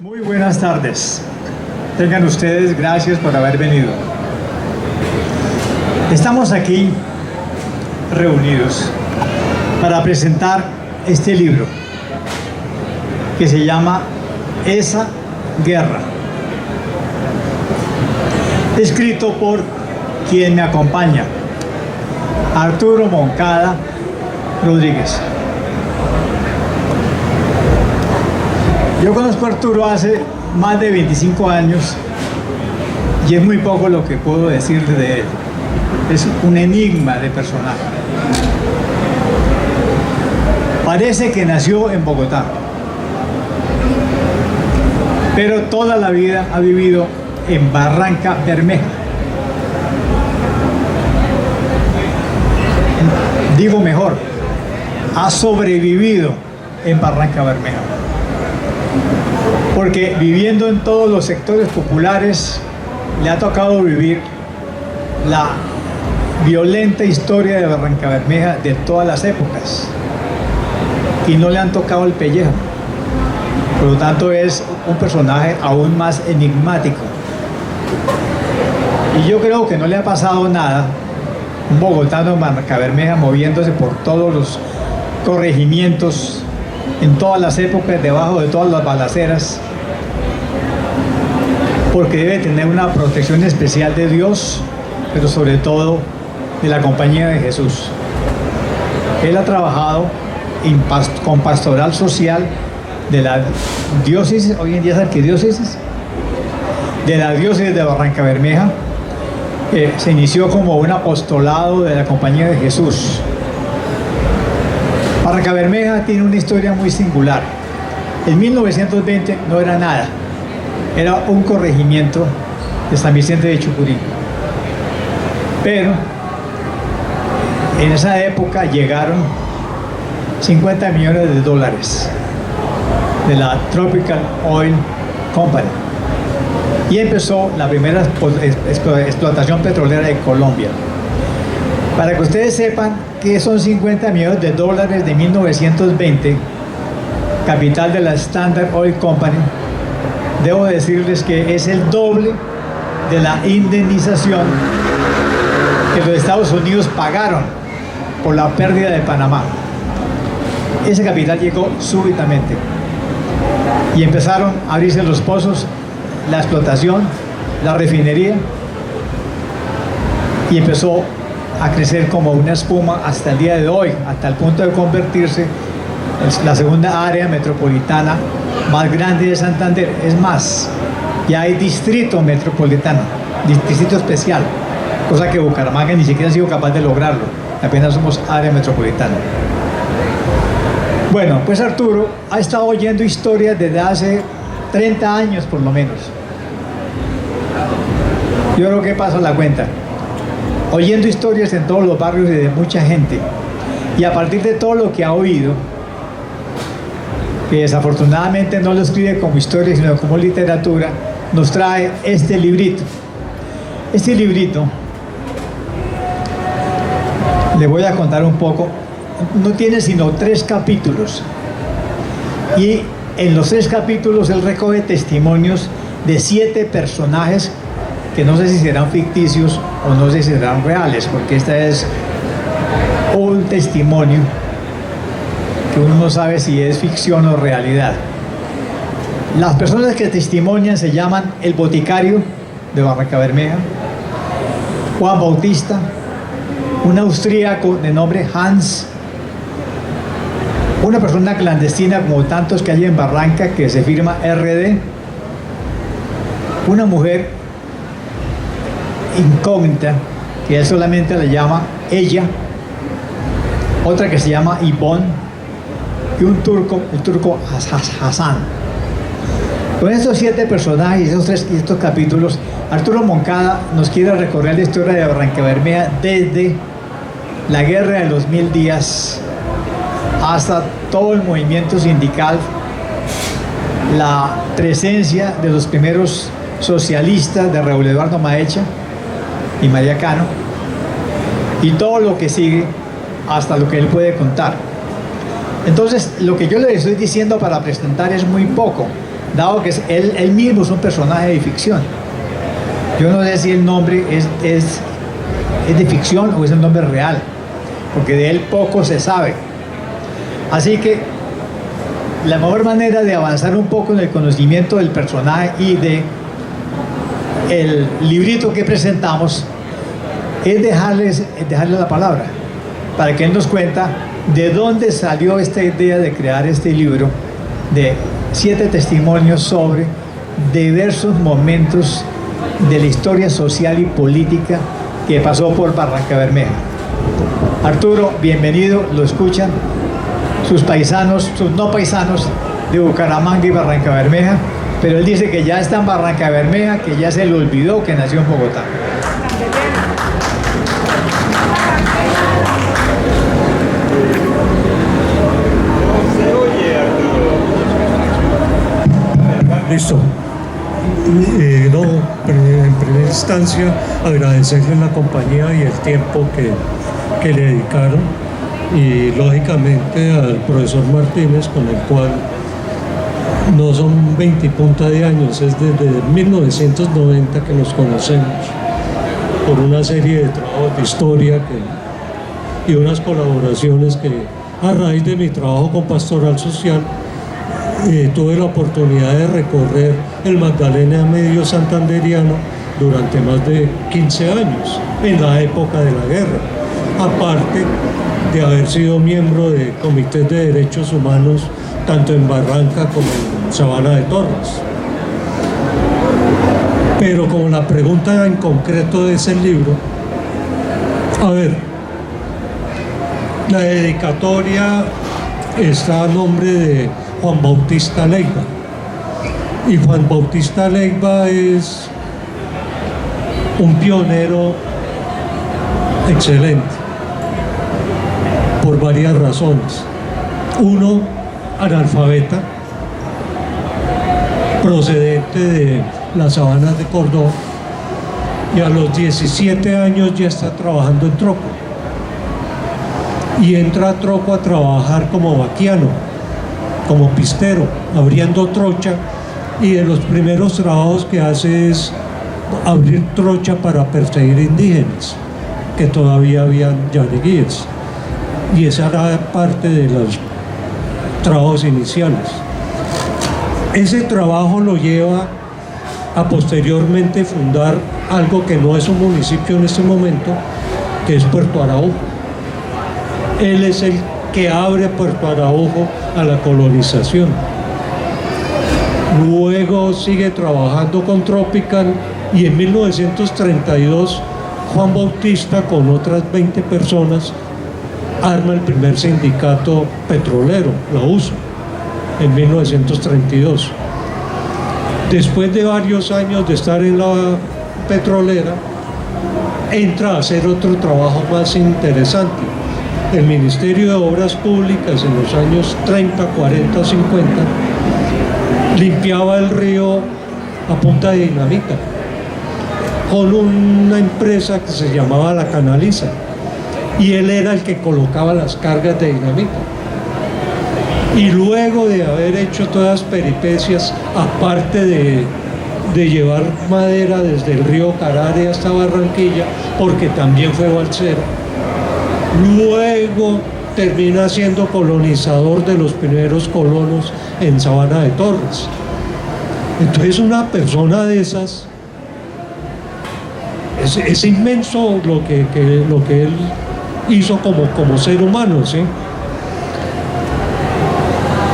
Muy buenas tardes. Tengan ustedes gracias por haber venido. Estamos aquí reunidos para presentar este libro que se llama Esa Guerra, escrito por quien me acompaña, Arturo Moncada Rodríguez. Yo conozco a Arturo hace más de 25 años y es muy poco lo que puedo decir de él. Es un enigma de personaje. Parece que nació en Bogotá, pero toda la vida ha vivido en Barranca Bermeja. Digo mejor, ha sobrevivido en Barranca Bermeja. Porque viviendo en todos los sectores populares, le ha tocado vivir la violenta historia de Barranca Bermeja de todas las épocas. Y no le han tocado el pellejo. Por lo tanto, es un personaje aún más enigmático. Y yo creo que no le ha pasado nada un bogotano en Barranca Bermeja moviéndose por todos los corregimientos en todas las épocas, debajo de todas las balaceras, porque debe tener una protección especial de Dios, pero sobre todo de la compañía de Jesús. Él ha trabajado con pastoral social de la diócesis, hoy en día es arquidiócesis, de la diócesis de Barranca Bermeja. Se inició como un apostolado de la compañía de Jesús. Barranca Bermeja tiene una historia muy singular. En 1920 no era nada, era un corregimiento de San Vicente de Chucurí. Pero en esa época llegaron 50 millones de dólares de la Tropical Oil Company y empezó la primera explotación petrolera de Colombia. Para que ustedes sepan que son 50 millones de dólares de 1920, capital de la Standard Oil Company, debo decirles que es el doble de la indemnización que los Estados Unidos pagaron por la pérdida de Panamá. Ese capital llegó súbitamente y empezaron a abrirse los pozos, la explotación, la refinería, y empezó a crecer como una espuma hasta el día de hoy, hasta el punto de convertirse en la segunda área metropolitana más grande de Santander. Es más, ya hay distrito metropolitano, distrito especial, cosa que Bucaramanga ni siquiera ha sido capaz de lograrlo, apenas somos área metropolitana. Bueno, pues Arturo ha estado oyendo historias desde hace 30 años por lo menos. Yo creo que paso la cuenta. Oyendo historias en todos los barrios y de mucha gente. Y a partir de todo lo que ha oído, que desafortunadamente no lo escribe como historia, sino como literatura, nos trae este librito. Este librito, le voy a contar un poco, no tiene sino 3 capítulos. Y en los 3 capítulos él recoge testimonios de 7 personajes que no sé si serán ficticios o no sé si serán reales, porque este es un testimonio que uno no sabe si es ficción o realidad. Las personas que testimonian se llaman el boticario de Barranca Bermeja, Juan Bautista, un austríaco de nombre Hans, una persona clandestina como tantos que hay en Barranca que se firma RD, una mujer incógnita que él solamente la llama ella, otra que se llama Ivonne, y un turco, el turco Hassan. Con estos 7 personajes y estos capítulos, Arturo Moncada nos quiere recorrer la historia de Barranca Bermeja desde la guerra de los 1000 días hasta todo el movimiento sindical, la presencia de los primeros socialistas de Raúl Eduardo Maecha y María Cano, y todo lo que sigue hasta lo que él puede contar. Entonces, lo que yo le estoy diciendo para presentar es muy poco, dado que él mismo es un personaje de ficción. Yo no sé si el nombre es de ficción o es el nombre real, porque de él poco se sabe. Así que la mejor manera de avanzar un poco en el conocimiento del personaje y de el librito que presentamos es dejarle la palabra, para que él nos cuenta de dónde salió esta idea de crear este libro de 7 testimonios sobre diversos momentos de la historia social y política que pasó por Barrancabermeja. Arturo, bienvenido, lo escuchan sus paisanos, sus no paisanos de Bucaramanga y Barrancabermeja, pero él dice que ya está en Barrancabermeja, que ya se le olvidó que nació en Bogotá. Listo. No, en primera instancia agradecerles la compañía y el tiempo que le dedicaron, y lógicamente al profesor Martínez, con el cual no son 20 y punta de años, es desde 1990 que nos conocemos, por una serie de trabajos de historia y unas colaboraciones que, a raíz de mi trabajo con Pastoral Social, tuve la oportunidad de recorrer el Magdalena Medio Santanderiano durante más de 15 años, en la época de la guerra, aparte de haber sido miembro de comités de derechos humanos tanto en Barranca como en Sabana de Torres. Pero como la pregunta en concreto de ese libro, a ver, la dedicatoria está a nombre de Juan Bautista Leiva, y Juan Bautista Leiva es un pionero excelente por varias razones. Uno, analfabeta, procedente de las Sabanas de Córdoba, y a los 17 años ya está trabajando en Troco, y entra a Troco a trabajar como vaquiano, como pistero, abriendo trocha, y de los primeros trabajos que hace es abrir trocha para perseguir indígenas, que todavía habían yaneguíes, y esa era parte de los trabajos iniciales. Ese trabajo lo lleva a posteriormente fundar algo que no es un municipio en este momento, que es Puerto Araujo. Él es el que abre Puerto Araujo a la colonización. Luego sigue trabajando con Tropical, y en 1932 Juan Bautista, con otras 20 personas, arma el primer sindicato petrolero, la USA, en 1932. Después de varios años de estar en la petrolera, entra a hacer otro trabajo más interesante. El Ministerio de Obras Públicas en los años 30, 40, 50 limpiaba el río a punta de dinamita con una empresa que se llamaba La Canaliza, y él era el que colocaba las cargas de dinamita. Y luego de haber hecho todas las peripecias, aparte de llevar madera desde el río Carare hasta Barranquilla, porque también fue balsero, luego termina siendo colonizador de los primeros colonos en Sabana de Torres. Entonces, una persona de esas, es inmenso lo que él hizo como ser humano, ¿sí?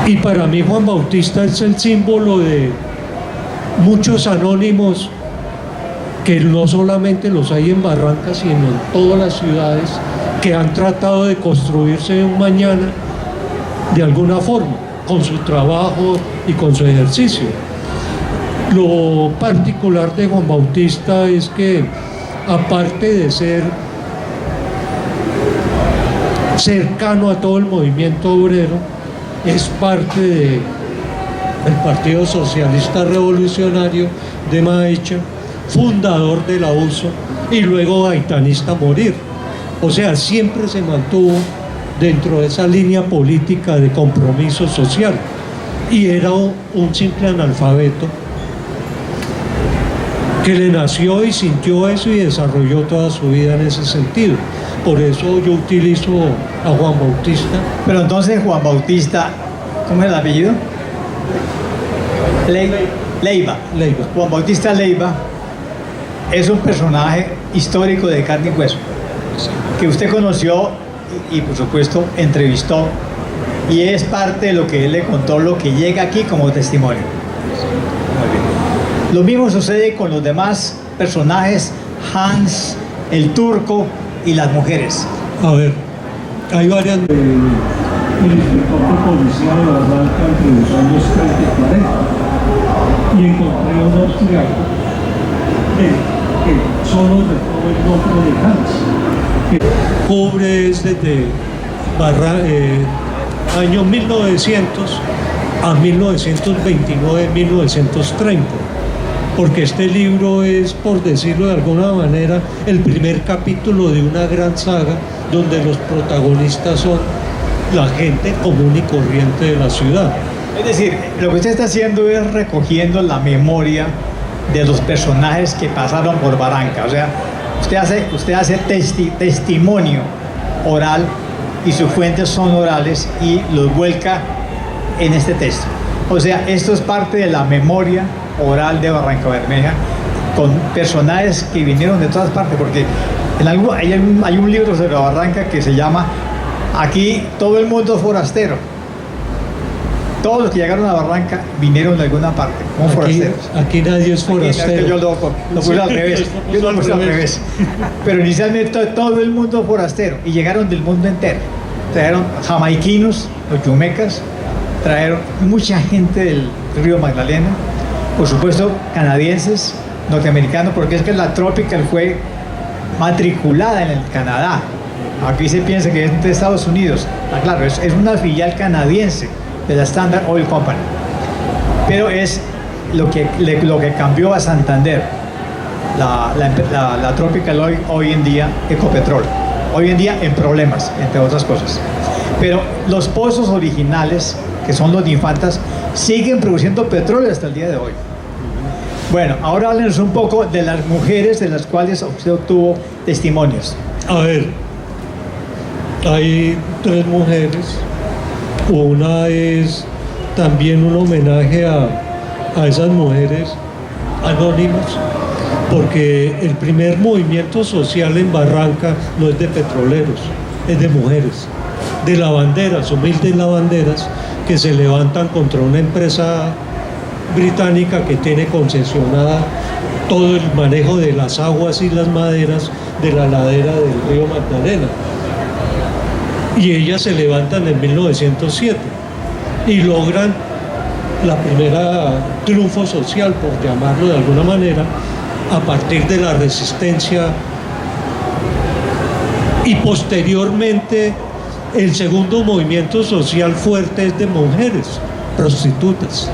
Y para mí Juan Bautista es el símbolo de muchos anónimos que no solamente los hay en Barranca, sino en todas las ciudades, que han tratado de construirse un mañana de alguna forma, con su trabajo y con su ejercicio. Lo particular de Juan Bautista es que, aparte de ser cercano a todo el movimiento obrero, es parte del Partido Socialista Revolucionario de Maecha, fundador de la USO y luego gaitanista a morir. O sea, siempre se mantuvo dentro de esa línea política de compromiso social. y era un simple analfabeto que le nació y sintió eso y desarrolló toda su vida en ese sentido. Por eso yo utilizo a Juan Bautista. Pero entonces Juan Bautista, ¿cómo es el apellido? Leiva. Juan Bautista Leiva es un personaje histórico de carne y hueso, que usted conoció y por supuesto entrevistó, y es parte de lo que él le contó, lo que llega aquí como testimonio. Muy bien. Lo mismo sucede con los demás personajes, Hans, el turco y las mujeres. A ver, hay varias... El inspector de policía de Barranca entre los años 30 y 40 y encontré un austriaco que solo dejó el nombre de Hans, que cubre desde año 1900 a 1929-1930, porque este libro es, por decirlo de alguna manera, el primer capítulo de una gran saga donde los protagonistas son la gente común y corriente de la ciudad. Es decir, lo que usted está haciendo es recogiendo la memoria de los personajes que pasaron por Barranca. O sea, usted hace testimonio oral y sus fuentes son orales y los vuelca en este texto. O sea, esto es parte de la memoria oral de Barranca Bermeja con personajes que vinieron de todas partes, porque hay un libro sobre Barranca que se llama Aquí todo el mundo es forastero. Todos los que llegaron a Barranca vinieron de alguna parte, como forasteros. Aquí nadie es forastero. Yo lo puse al revés. Yo lo puse al revés. Pero inicialmente todo el mundo forastero, y llegaron del mundo entero. Trajeron jamaiquinos, los yumecas, trajeron mucha gente del río Magdalena, por supuesto canadienses, norteamericanos, porque es que la Tropical fue matriculada en el Canadá. Aquí se piensa que es de Estados Unidos. Claro, es una filial canadiense de la Standard Oil Company. Pero es lo que cambió a Santander, la Tropical Oil, hoy en día Ecopetrol. Hoy en día en problemas, entre otras cosas. Pero los pozos originales, que son los de Infantas, siguen produciendo petróleo hasta el día de hoy. Bueno, ahora háblenos un poco de las mujeres de las cuales usted obtuvo testimonios. A ver, hay 3 mujeres. Una es también un homenaje a esas mujeres anónimas, porque el primer movimiento social en Barranca no es de petroleros, es de mujeres, de lavanderas, humildes lavanderas, que se levantan contra una empresa británica que tiene concesionada todo el manejo de las aguas y las maderas de la ladera del río Magdalena. Y ellas se levantan en 1907 y logran la primera triunfo social, por llamarlo de alguna manera, a partir de la resistencia, y posteriormente el segundo movimiento social fuerte es de mujeres prostitutas,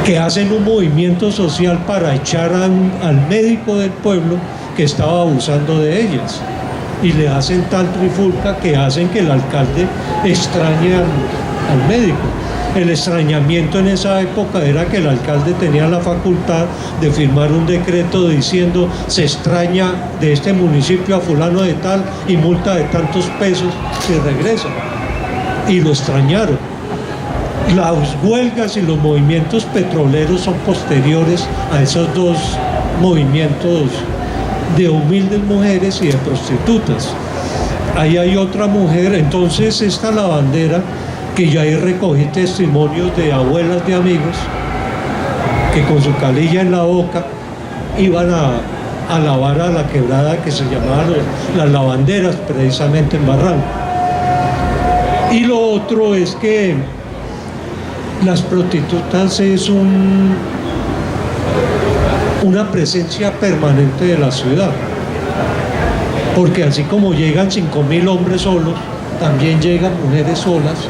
que hacen un movimiento social para echar al médico del pueblo que estaba abusando de ellas, y le hacen tal trifulca que hacen que el alcalde extrañe al médico. El extrañamiento en esa época era que el alcalde tenía la facultad de firmar un decreto diciendo: se extraña de este municipio a fulano de tal y multa de tantos pesos que regresa. Y lo extrañaron. Las huelgas y los movimientos petroleros son posteriores a esos 2 movimientos de humildes mujeres y de prostitutas. Ahí hay otra mujer. Entonces esta lavandera, que ya ahí recogí testimonios de abuelas de amigos que con su calilla en la boca iban a lavar a la quebrada que se llamaba las lavanderas, precisamente en Barranca. Y lo otro es que las prostitutas es una presencia permanente de la ciudad, porque así como llegan 5.000 hombres solos, también llegan mujeres solas,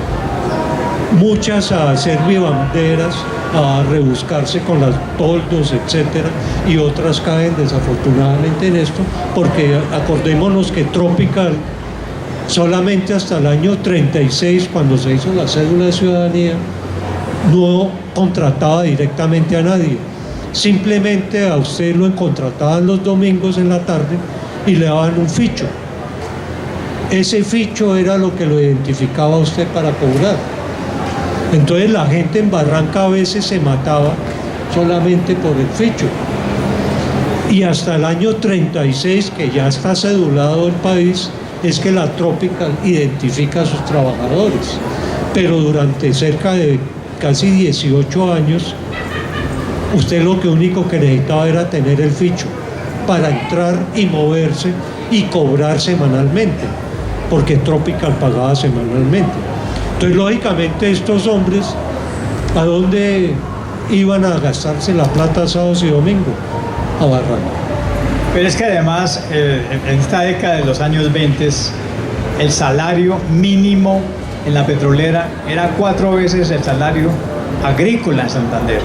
muchas a hacer vivanderas, a rebuscarse con los toldos, etcétera, y otras caen desafortunadamente en esto, porque acordémonos que Tropical solamente hasta el año 36, cuando se hizo la cédula de ciudadanía, no contrataba directamente a nadie, simplemente a usted lo contrataban los domingos en la tarde y le daban un ficho. Ese ficho era lo que lo identificaba a usted para cobrar. Entonces la gente en Barranca a veces se mataba solamente por el ficho. Y hasta el año 36, que ya está cedulado el país, es que la Tropical identifica a sus trabajadores. Pero durante cerca de casi 18 años, usted lo único que necesitaba era tener el ficho para entrar y moverse y cobrar semanalmente, porque Tropical pagaba semanalmente. Entonces, lógicamente, estos hombres, ¿a dónde iban a gastarse la plata sábados y domingos? A Barranca. Pero es que además, en esta década de los años 20, el salario mínimo en la petrolera era 4 veces el salario agrícola en Santander.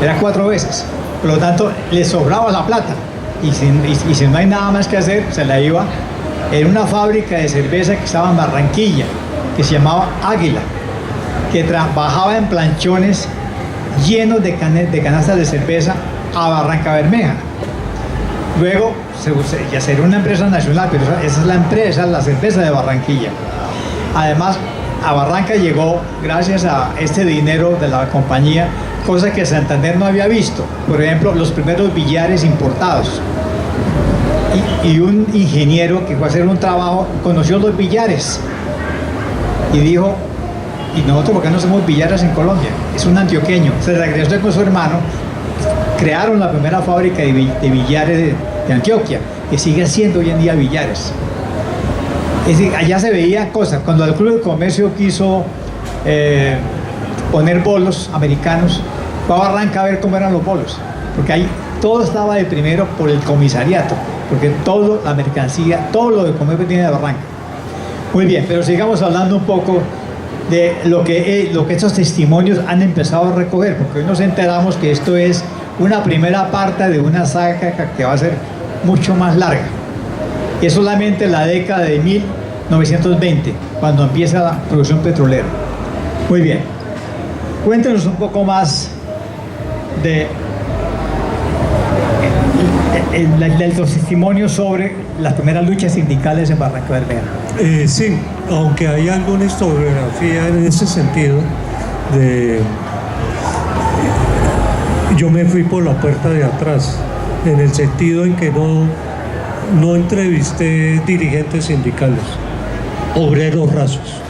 Era 4 veces. Por lo tanto, le sobraba la plata. Y si no hay nada más que hacer, se la iba en una fábrica de cerveza que estaba en Barranquilla, que se llamaba Águila, que trabajaba en planchones llenos de canastas de cerveza a Barranca Bermeja. Luego ya sería una empresa nacional, pero esa es la empresa, la cerveza de Barranquilla. Además, a Barranca llegó, gracias a este dinero de la compañía, cosa que Santander no había visto. Por ejemplo, los primeros billares importados. Y un ingeniero que fue a hacer un trabajo conoció los billares y dijo: ¿y nosotros por qué no hacemos billares en Colombia? Es un antioqueño. Se regresó con su hermano, crearon la primera fábrica de billares de Antioquia, que sigue haciendo hoy en día billares. Es decir, allá se veía cosas. Cuando el Club de Comercio quiso poner bolos americanos, fue a Barranca a ver cómo eran los bolos, porque ahí todo estaba de primero por el comisariato, porque todo, la mercancía, todo lo de comercio viene de Barranca. Muy bien, pero sigamos hablando un poco de lo que estos testimonios han empezado a recoger, porque hoy nos enteramos que esto es una primera parte de una saga que va a ser mucho más larga. Es solamente la década de 1920, cuando empieza la producción petrolera. Muy bien, cuéntenos un poco más del testimonio sobre las primeras luchas sindicales en Barranca Bermeja. Sí, aunque hay alguna historiografía en ese sentido, yo me fui por la puerta de atrás, en el sentido en que no entrevisté dirigentes sindicales, obreros rasos,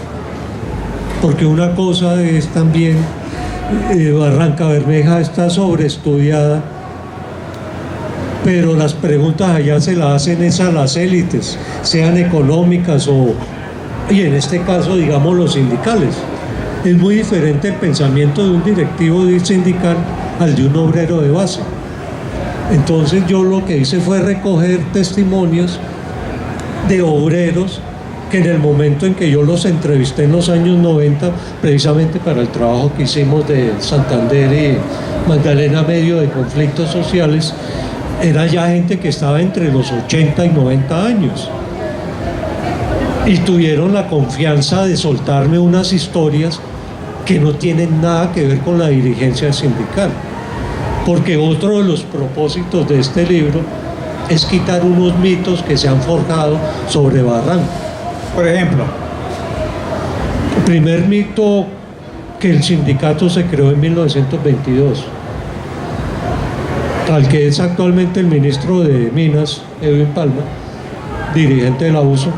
porque una cosa es también, Barranca Bermeja está sobreestudiada, pero las preguntas allá se las hacen a las élites, sean económicas y en este caso, digamos, los sindicales. Es muy diferente el pensamiento de un directivo sindical al de un obrero de base. Entonces yo lo que hice fue recoger testimonios de obreros que en el momento en que yo los entrevisté en los años 90, precisamente para el trabajo que hicimos de Santander y Magdalena Medio de conflictos sociales, era ya gente que estaba entre los 80 y 90 años. Y tuvieron la confianza de soltarme unas historias que no tienen nada que ver con la dirigencia sindical. Porque otro de los propósitos de este libro es quitar unos mitos que se han forjado sobre Barranca. Por ejemplo, el primer mito, que el sindicato se creó en 1922, al que es actualmente el ministro de Minas, Edwin Palma, dirigente del abuso.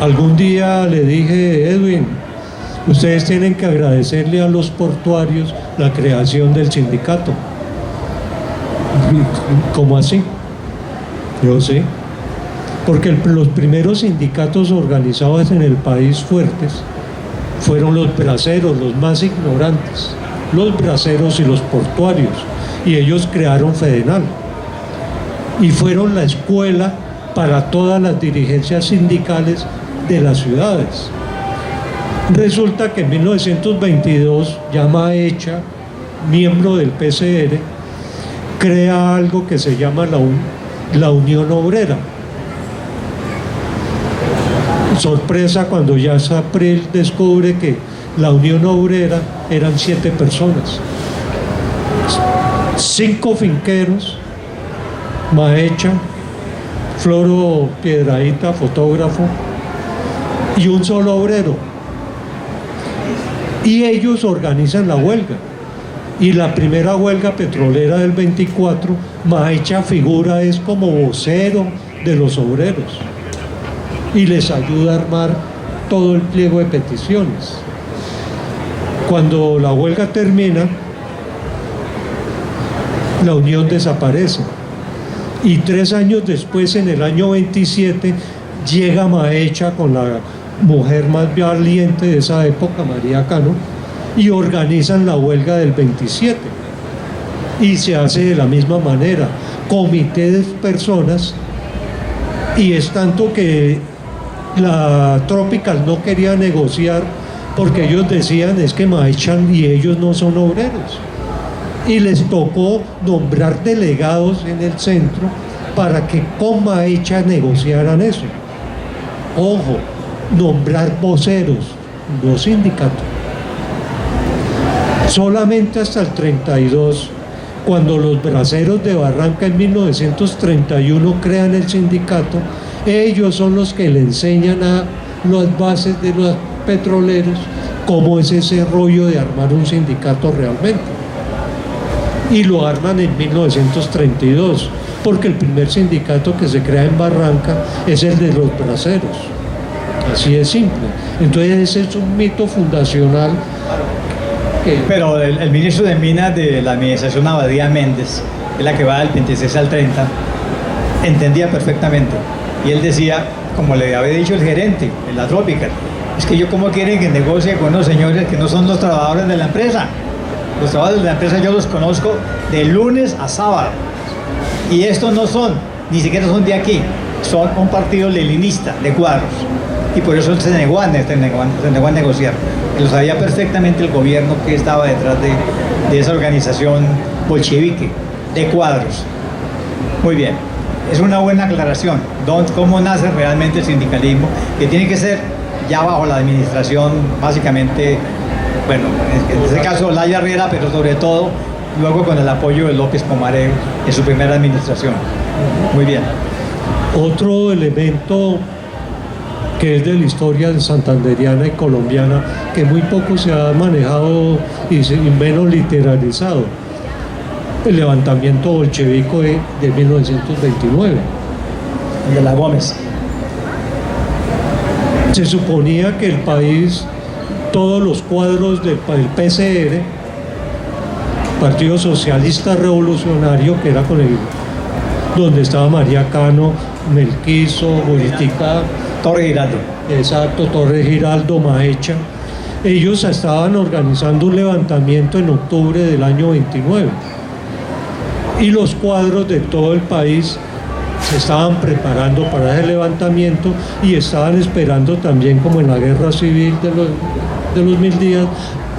Algún día le dije: Edwin, ustedes tienen que agradecerle a los portuarios la creación del sindicato. ¿Cómo así? Yo sí. Porque los primeros sindicatos organizados en el país fuertes fueron los braceros, los más ignorantes, los braceros y los portuarios, y ellos crearon Fedenal y fueron la escuela para todas las dirigencias sindicales de las ciudades. Resulta que en 1922 Llama Hecha, miembro del PCR, crea algo que se llama la Unión Obrera. Sorpresa cuando ya Sapril descubre que la Unión Obrera eran 7 personas, 5 finqueros, Maecha, Floro Piedradita, fotógrafo, y un solo obrero. Y ellos organizan la huelga. Y la primera huelga petrolera del 24, Maecha figura es como vocero de los obreros y les ayuda a armar todo el pliego de peticiones. Cuando la huelga termina, la unión desaparece. Y 3 años después, en el año 27, llega Maecha con la mujer más valiente de esa época, María Cano, y organizan la huelga del 27. Y se hace de la misma manera, comité de personas, y es tanto que la Tropical no quería negociar porque ellos decían es que Maecha y ellos no son obreros. Y les tocó nombrar delegados en el centro para que con Maecha negociaran eso. Ojo, nombrar voceros, no sindicatos. Solamente hasta el 32, cuando los braceros de Barranca en 1931 crean el sindicato, ellos son los que le enseñan a las bases de los petroleros cómo es ese rollo de armar un sindicato realmente. Y lo arman en 1932, porque el primer sindicato que se crea en Barranca es el de los braceros. Así es simple. Entonces ese es un mito fundacional. Pero el ministro de Minas de la administración Abadía Méndez, que es la que va del 26 al 30, entendía perfectamente. Y él decía, como le había dicho el gerente en la Tropical, es que yo cómo quieren que negocie con unos señores que no son los trabajadores de la empresa. Los trabajadores de la empresa yo los conozco de lunes a sábado. Y estos no son, ni siquiera son de aquí, son un partido leninista de cuadros. Y por eso se negó a negociar. Lo sabía perfectamente el gobierno que estaba detrás de esa organización bolchevique de cuadros. Muy bien, es una buena aclaración. ¿Cómo nace realmente el sindicalismo? Que tiene que ser ya bajo la administración, básicamente, bueno, en este caso Olaya Herrera, pero sobre todo luego con el apoyo de López Pomareo en su primera administración. Muy bien. Otro elemento que es de la historia santanderiana y colombiana, que muy poco se ha manejado y menos literalizado, el levantamiento bolchevico de 1929. El de la Gómez. Se suponía que el país, todos los cuadros del PCR, Partido Socialista Revolucionario, que era con donde estaba María Cano, Melquizo, Bolitica, Torre Giraldo. Exacto, Torre Giraldo, Maecha. Ellos estaban organizando un levantamiento en octubre del año 29. Y los cuadros de todo el país se estaban preparando para ese levantamiento y estaban esperando también, como en la guerra civil de los 1000 días,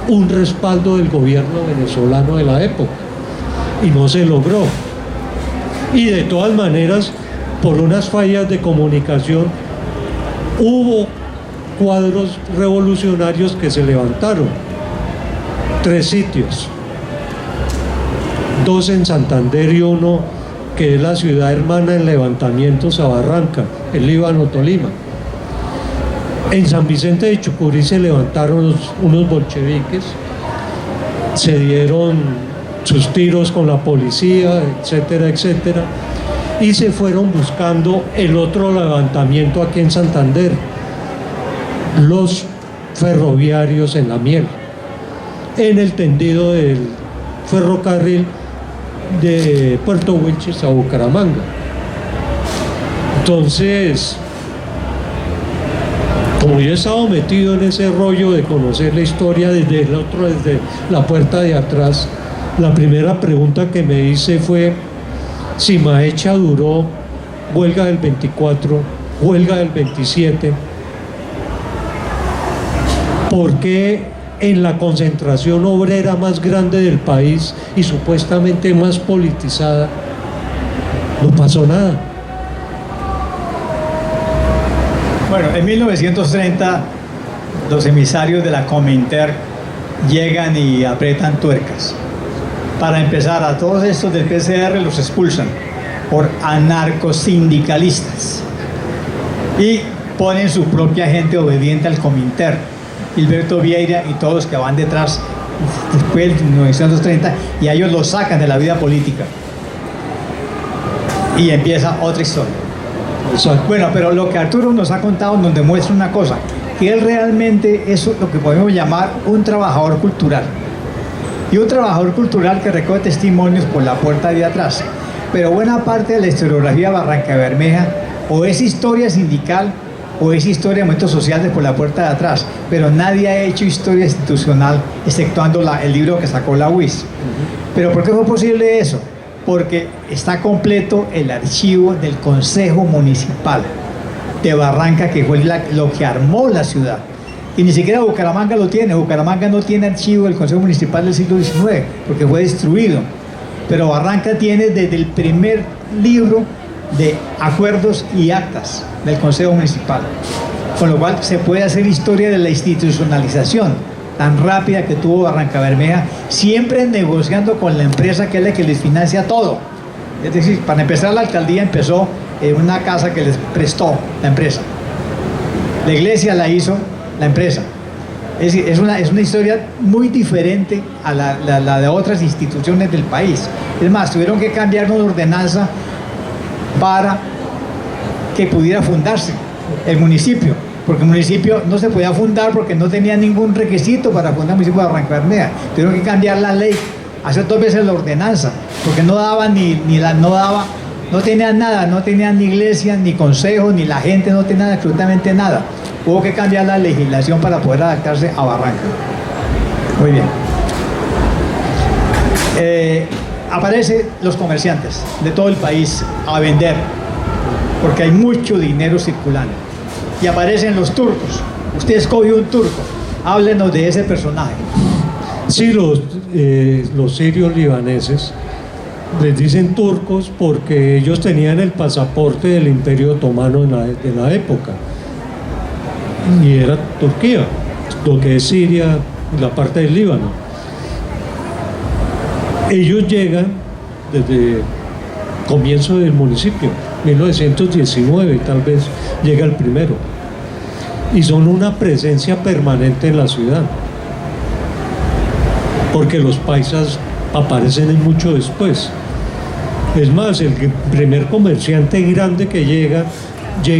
un respaldo del gobierno venezolano de la época. Y no se logró. Y de todas maneras, por unas fallas de comunicación, hubo cuadros revolucionarios que se levantaron. 3 sitios. 2 en Santander y 1, que es la ciudad hermana en levantamientos a Barranca, el Líbano, Tolima. En San Vicente de Chucurí se levantaron unos bolcheviques, se dieron sus tiros con la policía, etcétera, etcétera, y se fueron buscando el otro levantamiento aquí en Santander, los ferroviarios en La Miel, en el tendido del ferrocarril de Puerto Wilches a Bucaramanga. Entonces, como yo he estado metido en ese rollo de conocer la historia desde la puerta de atrás, la primera pregunta que me hice fue si Maecha duró huelga del 24, huelga del 27, ¿por qué en la concentración obrera más grande del país y supuestamente más politizada no pasó nada? Bueno, en 1930 los emisarios de la Cominter llegan y apretan tuercas. Para empezar, a todos estos del PCR los expulsan por anarcosindicalistas y ponen su propia gente obediente al Cominter, Gilberto Vieira y todos los que van detrás después de 1930, y a ellos los sacan de la vida política. Y empieza otra historia. Exacto. Bueno, pero lo que Arturo nos ha contado nos demuestra una cosa, que él realmente es lo que podemos llamar un trabajador cultural. Y un trabajador cultural que recoge testimonios por la puerta de atrás. Pero buena parte de la historiografía Barrancabermeja o es historia sindical o es historia de movimientos sociales por la puerta de atrás, pero nadie ha hecho historia institucional exceptuando el libro que sacó la UIS. ¿Pero por qué fue posible eso? Porque está completo el archivo del Consejo Municipal de Barranca, que fue lo que armó la ciudad. Y ni siquiera Bucaramanga lo tiene. Bucaramanga no tiene archivo del Consejo Municipal del siglo XIX, porque fue destruido. Pero Barranca tiene desde el primer libro de acuerdos y actas del Consejo Municipal. Con lo cual se puede hacer historia de la institucionalización tan rápida que tuvo Barrancabermeja, siempre negociando con la empresa que es la que les financia todo. Es decir, para empezar, la alcaldía empezó en una casa que les prestó la empresa. La iglesia la hizo la empresa. Es decir, es una historia muy diferente a la de otras instituciones del país. Es más, tuvieron que cambiar una ordenanza para que pudiera fundarse el municipio, porque el municipio no se podía fundar porque no tenía ningún requisito para fundar el municipio de Barrancabermeja. Tuvieron que cambiar la ley, hacer 2 veces la ordenanza, porque no daba no tenían nada, no tenían ni iglesia, ni consejo, ni la gente, no tenían absolutamente nada. Hubo que cambiar la legislación para poder adaptarse a Barranca. Muy bien. Aparecen los comerciantes de todo el país a vender, porque hay mucho dinero circulando. Y aparecen los turcos. Usted escogió un turco. Háblenos de ese personaje. Sí, los sirios libaneses les dicen turcos porque ellos tenían el pasaporte del Imperio Otomano de la época. Y era Turquía, lo que es Siria y la parte del Líbano. Ellos llegan desde comienzo del municipio, 1919 tal vez llega el primero, y son una presencia permanente en la ciudad, porque los paisas aparecen mucho después. Es más, el primer comerciante grande que llega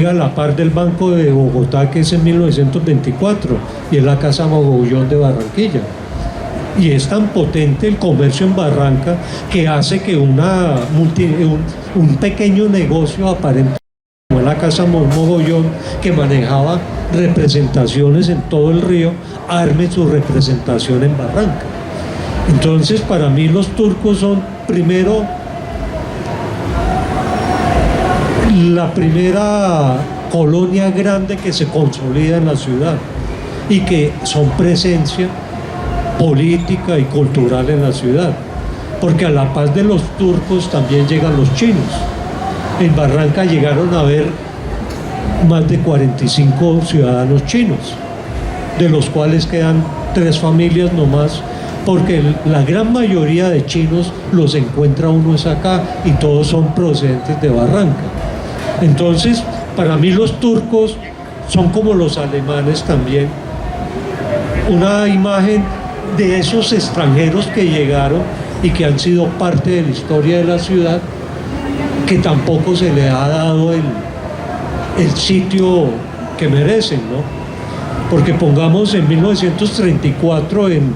a la par del Banco de Bogotá, que es en 1924, y es la Casa Mogollón de Barranquilla. Y es tan potente el comercio en Barranca que hace que un pequeño negocio aparente, como la Casa Mogollón, que manejaba representaciones en todo el río, arme su representación en Barranca. Entonces, para mí los turcos son, primero, la primera colonia grande que se consolida en la ciudad y que son presencia política y cultural en la ciudad, porque a la paz de los turcos también llegan los chinos. En Barranca llegaron a haber más de 45 ciudadanos chinos, de los cuales quedan 3 familias nomás, porque la gran mayoría de chinos los encuentra uno es acá y todos son procedentes de Barranca. Entonces, para mí los turcos son como los alemanes también, una imagen de esos extranjeros que llegaron y que han sido parte de la historia de la ciudad, que tampoco se le ha dado el sitio que merecen, ¿no? Porque pongamos en 1934, en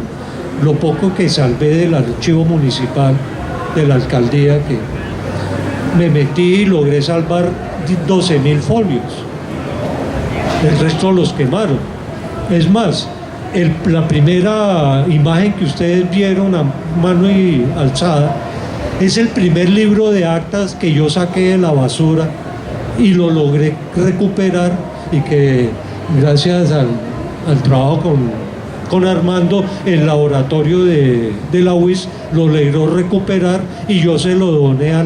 lo poco que salvé del archivo municipal de la alcaldía, que me metí y logré salvar 12.000 folios. El resto los quemaron. Es más, la primera imagen que ustedes vieron a mano y alzada es el primer libro de actas que yo saqué de la basura y lo logré recuperar, y que gracias al trabajo con Armando, el laboratorio de la UIS lo logró recuperar, y yo se lo doné a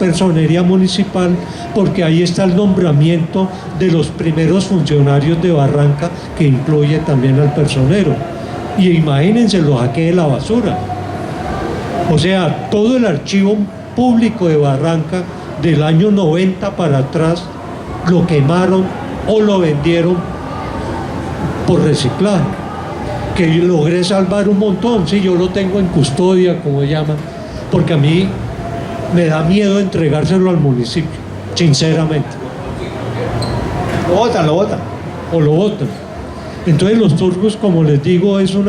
personería municipal, porque ahí está el nombramiento de los primeros funcionarios de Barranca, que incluye también al personero. Y imagínense, lo saqué de la basura. O sea, todo el archivo público de Barranca del año 90 para atrás lo quemaron o lo vendieron por reciclaje, que logré salvar un montón. Sí, yo lo tengo en custodia, como llaman, porque a mí me da miedo entregárselo al municipio, sinceramente. Lo votan. O lo votan. Entonces los turcos, como les digo, es un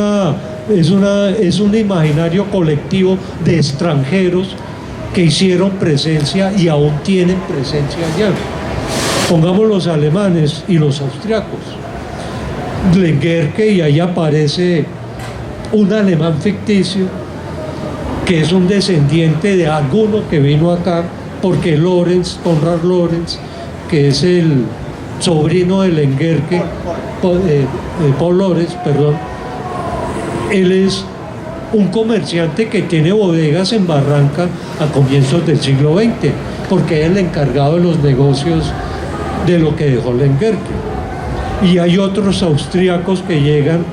imaginario colectivo de extranjeros que hicieron presencia y aún tienen presencia allá. Pongamos los alemanes y los austriacos. Lengerke, y ahí aparece un alemán ficticio que es un descendiente de alguno que vino acá, porque Konrad Lorenz, que es el sobrino de Lengerke, Paul Lorenz, perdón, él es un comerciante que tiene bodegas en Barranca a comienzos del siglo XX, porque es el encargado de los negocios de lo que dejó Lengerke. Y hay otros austríacos que llegan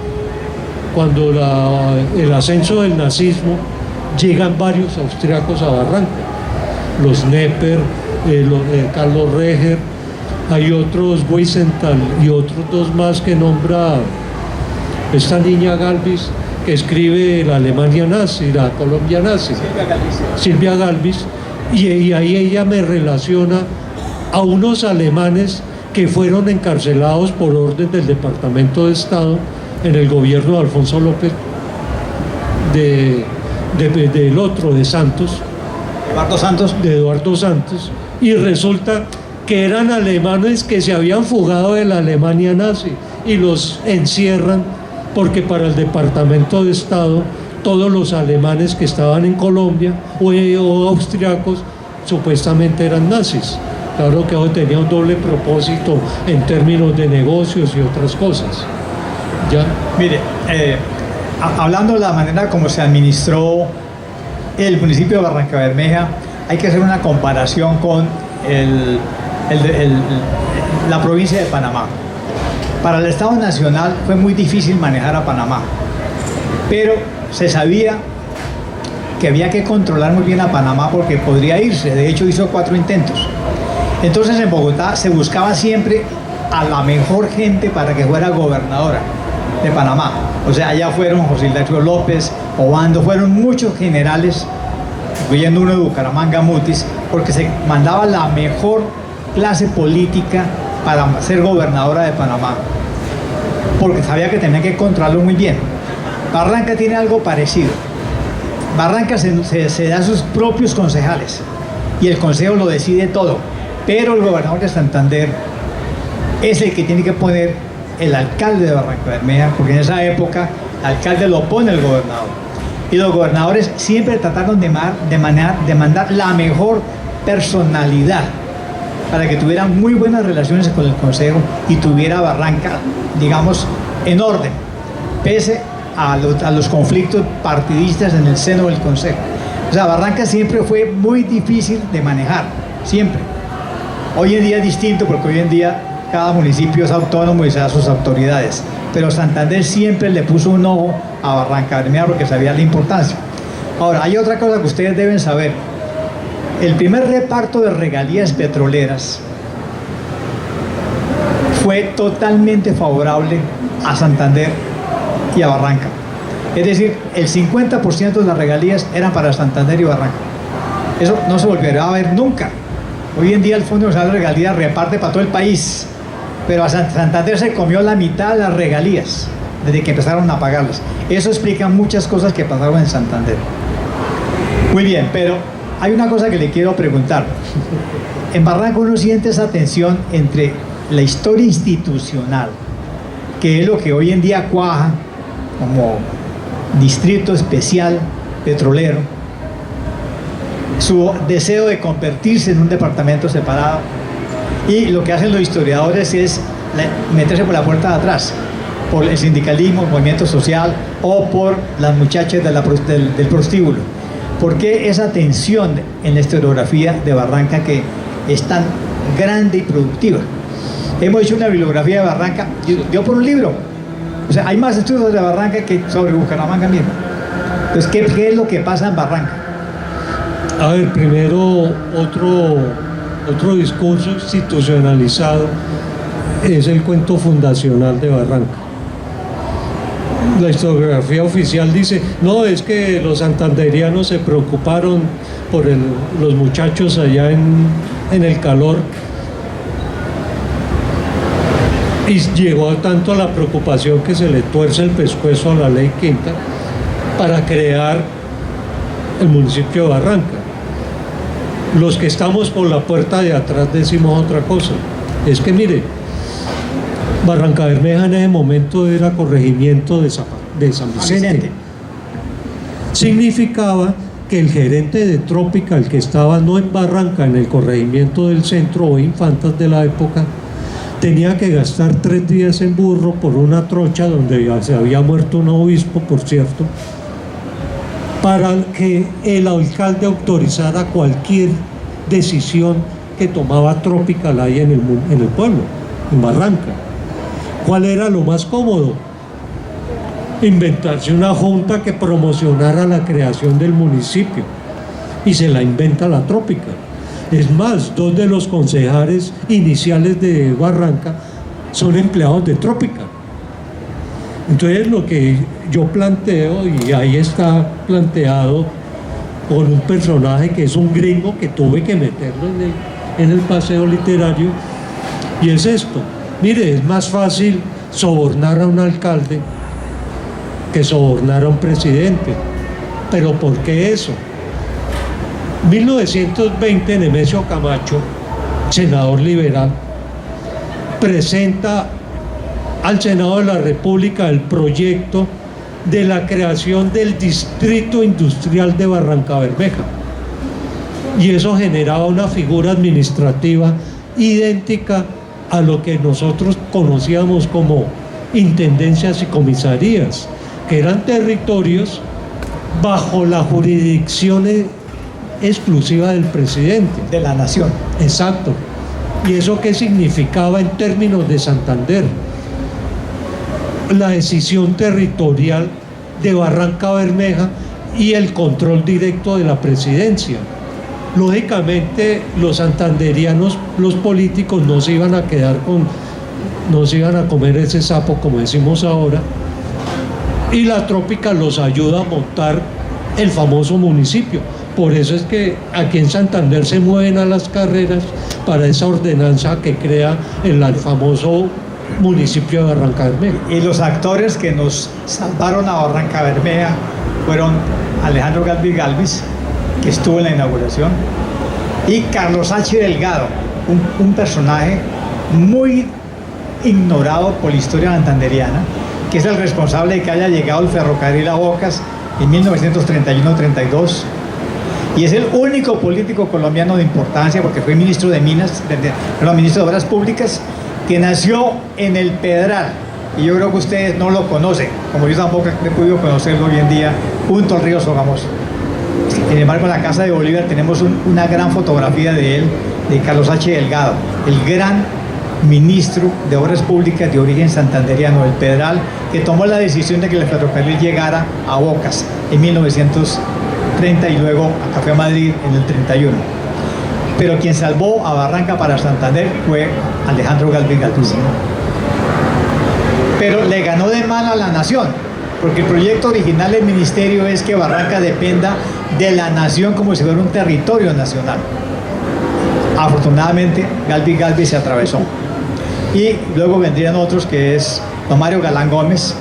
cuando el ascenso del nazismo, llegan varios austríacos a Barranca, los Nepper, Carlos Reger, hay otros, Wiesenthal, y otros dos más que nombra esta niña Galvis, que escribe la Alemania nazi, la Colombia nazi, Silvia Galvis, y ahí ella me relaciona a unos alemanes que fueron encarcelados por orden del Departamento de Estado en el gobierno de Alfonso López, del otro, de Santos, de Eduardo Santos, y resulta que eran alemanes que se habían fugado de la Alemania nazi y los encierran, porque para el Departamento de Estado todos los alemanes que estaban en Colombia o austriacos supuestamente eran nazis. Claro que eso tenía un doble propósito en términos de negocios y otras cosas. ¿Ya? Mire, hablando de la manera como se administró el municipio de Barrancabermeja, hay que hacer una comparación con la provincia de Panamá. Para el Estado Nacional fue muy difícil manejar a Panamá, pero se sabía que había que controlar muy bien a Panamá porque podría irse. De hecho, hizo 4 intentos. Entonces en Bogotá se buscaba siempre a la mejor gente para que fuera gobernadora de Panamá. O sea, allá fueron José Ignacio López, Obando, fueron muchos generales, incluyendo uno de Bucaramanga, Mutis, porque se mandaba la mejor clase política para ser gobernadora de Panamá, porque sabía que tenía que controlarlo muy bien. Barranca tiene algo parecido. Barranca se da sus propios concejales y el consejo lo decide todo. Pero el gobernador de Santander es el que tiene que poner el alcalde de Barrancabermeja, porque en esa época el alcalde lo pone el gobernador. Y los gobernadores siempre trataron de mandar la mejor personalidad para que tuvieran muy buenas relaciones con el consejo y tuviera Barranca, digamos, en orden, pese a los conflictos partidistas en el seno del consejo. O sea, Barranca siempre fue muy difícil de manejar, siempre. Hoy en día es distinto porque hoy en día cada municipio es autónomo y se da sus autoridades, pero Santander siempre le puso un ojo a Barrancabermeja porque sabía la importancia. Ahora, hay otra cosa que ustedes deben saber. El primer reparto de regalías petroleras fue totalmente favorable a Santander y a Barranca. Es decir, el 50% de las regalías eran para Santander y Barranca. Eso no se volverá a ver nunca. Hoy en día el Fondo Nacional de Regalías reparte para todo el país, pero a Santander se comió la mitad de las regalías desde que empezaron a pagarlas. Eso explica muchas cosas que pasaron en Santander. Muy bien, pero hay una cosa que le quiero preguntar. En Barranca uno siente esa tensión entre la historia institucional, que es lo que hoy en día cuaja como distrito especial petrolero, su deseo de convertirse en un departamento separado, y lo que hacen los historiadores es meterse por la puerta de atrás, por el sindicalismo, el movimiento social o por las muchachas del prostíbulo. ¿Por qué esa tensión en la historiografía de Barranca que es tan grande y productiva? Hemos hecho una bibliografía de Barranca, yo por un libro. O sea, hay más estudios de Barranca que sobre Bucaramanga mismo. Entonces, ¿qué es lo que pasa en Barranca? A ver, primero otro discurso institucionalizado es el cuento fundacional de Barranca. La historiografía oficial dice, no, es que los santanderianos se preocuparon por los muchachos allá en el calor, y llegó tanto a la preocupación que se le tuerce el pescuezo a la ley quinta para crear el municipio de Barranca. Los que estamos por la puerta de atrás decimos otra cosa. Es que mire, Barrancabermeja en ese momento era corregimiento de San Vicente. Significaba que el gerente de Tropical, que estaba no en Barranca, en el corregimiento del centro o Infantas de la época, tenía que gastar 3 días en burro por una trocha donde ya se había muerto un obispo, por cierto, para que el alcalde autorizara cualquier decisión que tomaba Tropical ahí en el pueblo, en Barranca. ¿Cuál era lo más cómodo? Inventarse una junta que promocionara la creación del municipio, y se la inventa la Tropical. Es más, 2 de los concejales iniciales de Barranca son empleados de Tropical. Entonces lo que yo planteo, y ahí está planteado con un personaje que es un gringo que tuve que meterlo en el paseo literario, y es esto. Mire, es más fácil sobornar a un alcalde que sobornar a un presidente. ¿Pero por qué eso? 1920, Nemesio Camacho, senador liberal, presenta al Senado de la República el proyecto de la creación del Distrito Industrial de Barrancabermeja, y eso generaba una figura administrativa idéntica a lo que nosotros conocíamos como intendencias y comisarías, que eran territorios bajo la jurisdicción exclusiva del presidente. De la nación. Exacto. ¿Y eso qué significaba en términos de Santander? La decisión territorial de Barrancabermeja y el control directo de la presidencia. Lógicamente, los santanderianos, los políticos, no se iban a comer ese sapo, como decimos ahora, y la Tropical los ayuda a montar el famoso municipio. Por eso es que aquí en Santander se mueven a las carreras para esa ordenanza que crea el famoso municipio de Barrancabermeja. Y los actores que nos salvaron a Barrancabermeja fueron Alejandro Galvis, que estuvo en la inauguración, y Carlos H. Delgado, un personaje muy ignorado por la historia santanderiana, que es el responsable de que haya llegado el ferrocarril a Bocas en 1931-32, y es el único político colombiano de importancia, porque fue ministro de Minas, ministro de Obras Públicas, que nació en el Pedral, y yo creo que ustedes no lo conocen, como yo tampoco he podido conocerlo hoy en día, junto al río Sogamoso. Sin embargo, en la Casa de Bolívar tenemos una gran fotografía de él, de Carlos H. Delgado, el gran ministro de Obras Públicas de origen santanderiano del Pedral, que tomó la decisión de que el ferrocarril llegara a Bocas en 1930 y luego a Café Madrid en el 31. Pero quien salvó a Barranca para Santander fue Alejandro Galvis. Pero le ganó de mal a la nación, porque el proyecto original del ministerio es que Barranca dependa de la nación como si fuera un territorio nacional. Afortunadamente, Galvis se atravesó. Y luego vendrían otros, que es don Mario Galán Gómez,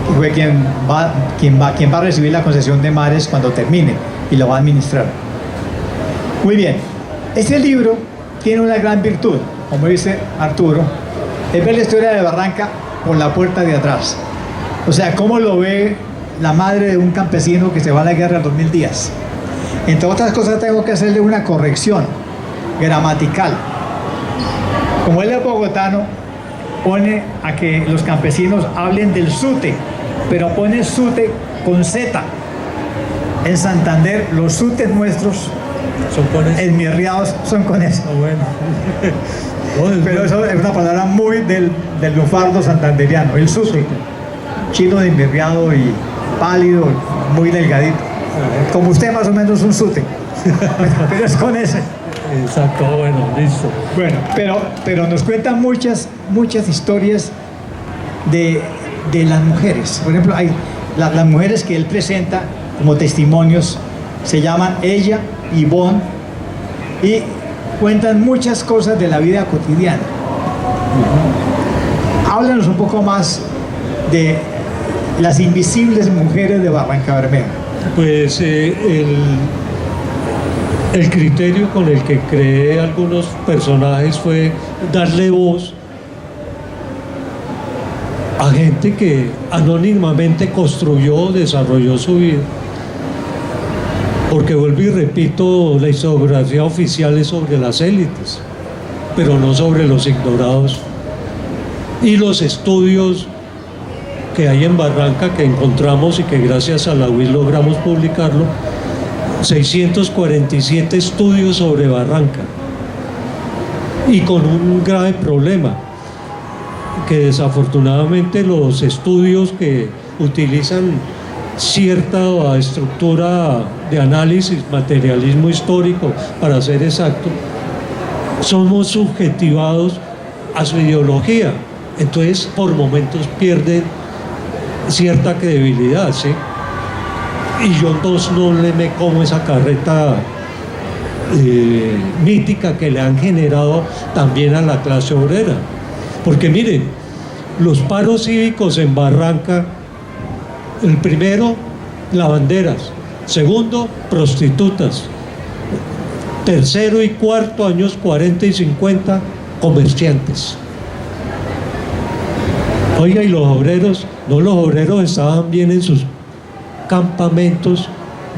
que fue quien va a recibir la concesión de mares cuando termine y lo va a administrar. Muy bien, este libro tiene una gran virtud, como dice Arturo, es ver la historia de Barranca por la puerta de atrás. O sea, cómo lo ve la madre de un campesino que se va a la guerra a los 1000 días. Entre otras cosas, tengo que hacerle una corrección gramatical. Como él es bogotano, pone a que los campesinos hablen del sute, pero pone sute con Z. En Santander, los sutes nuestros Son con eso. enmirriados son con eso. Ah, bueno. No, es Pero bueno. eso es una palabra muy del lufardo santanderiano, el sute. Chino de enmirriado y pálido, muy delgadito. Como usted más o menos un sute. Pero es con ese. Exacto, bueno, listo. Bueno, pero nos cuentan muchas historias de las mujeres. Por ejemplo, hay las mujeres que él presenta como testimonios, se llaman ella, Ivonne, y cuentan muchas cosas de la vida cotidiana. Háblanos un poco más de las invisibles mujeres de Barranca Bermeja. Pues el criterio con el que creé algunos personajes fue darle voz a gente que anónimamente construyó, desarrolló su vida. Porque vuelvo y repito, la historiografía oficial es sobre las élites, pero no sobre los ignorados. Y los estudios que hay en Barranca, que encontramos y que gracias a la UIS logramos publicarlo, 647 estudios sobre Barranca, y con un grave problema, que desafortunadamente los estudios que utilizan cierta estructura de análisis, materialismo histórico, para ser exacto, somos subjetivados a su ideología, entonces por momentos pierden cierta credibilidad, ¿sí? Y yo entonces no le me como esa carreta mítica que le han generado también a la clase obrera. Porque miren, los paros cívicos en Barranca, el primero, lavanderas; segundo, prostitutas; tercero y cuarto, años 40 y 50, comerciantes. Oiga, y los obreros, no, los obreros estaban bien en sus campamentos,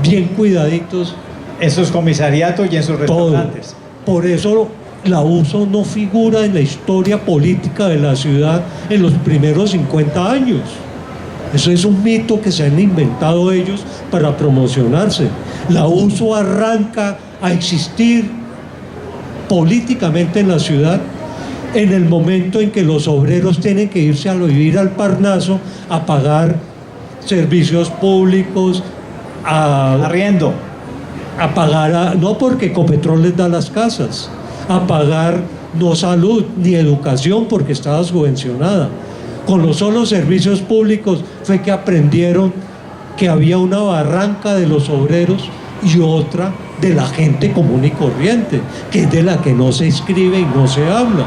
bien cuidaditos. En sus comisariatos y en sus Todo. restaurantes. Por eso la USO no figura en la historia política de la ciudad en los primeros 50 años. Eso es un mito que se han inventado ellos para promocionarse. La USO arranca a existir políticamente en la ciudad en el momento en que los obreros tienen que irse a vivir al Parnaso a pagar servicios públicos, Arriendo. a pagar, no porque Ecopetrol les da las casas, a pagar no salud ni educación porque estaba subvencionada. Con los solos servicios públicos fue que aprendieron que había una Barranca de los obreros y otra de la gente común y corriente, que es de la que no se escribe y no se habla.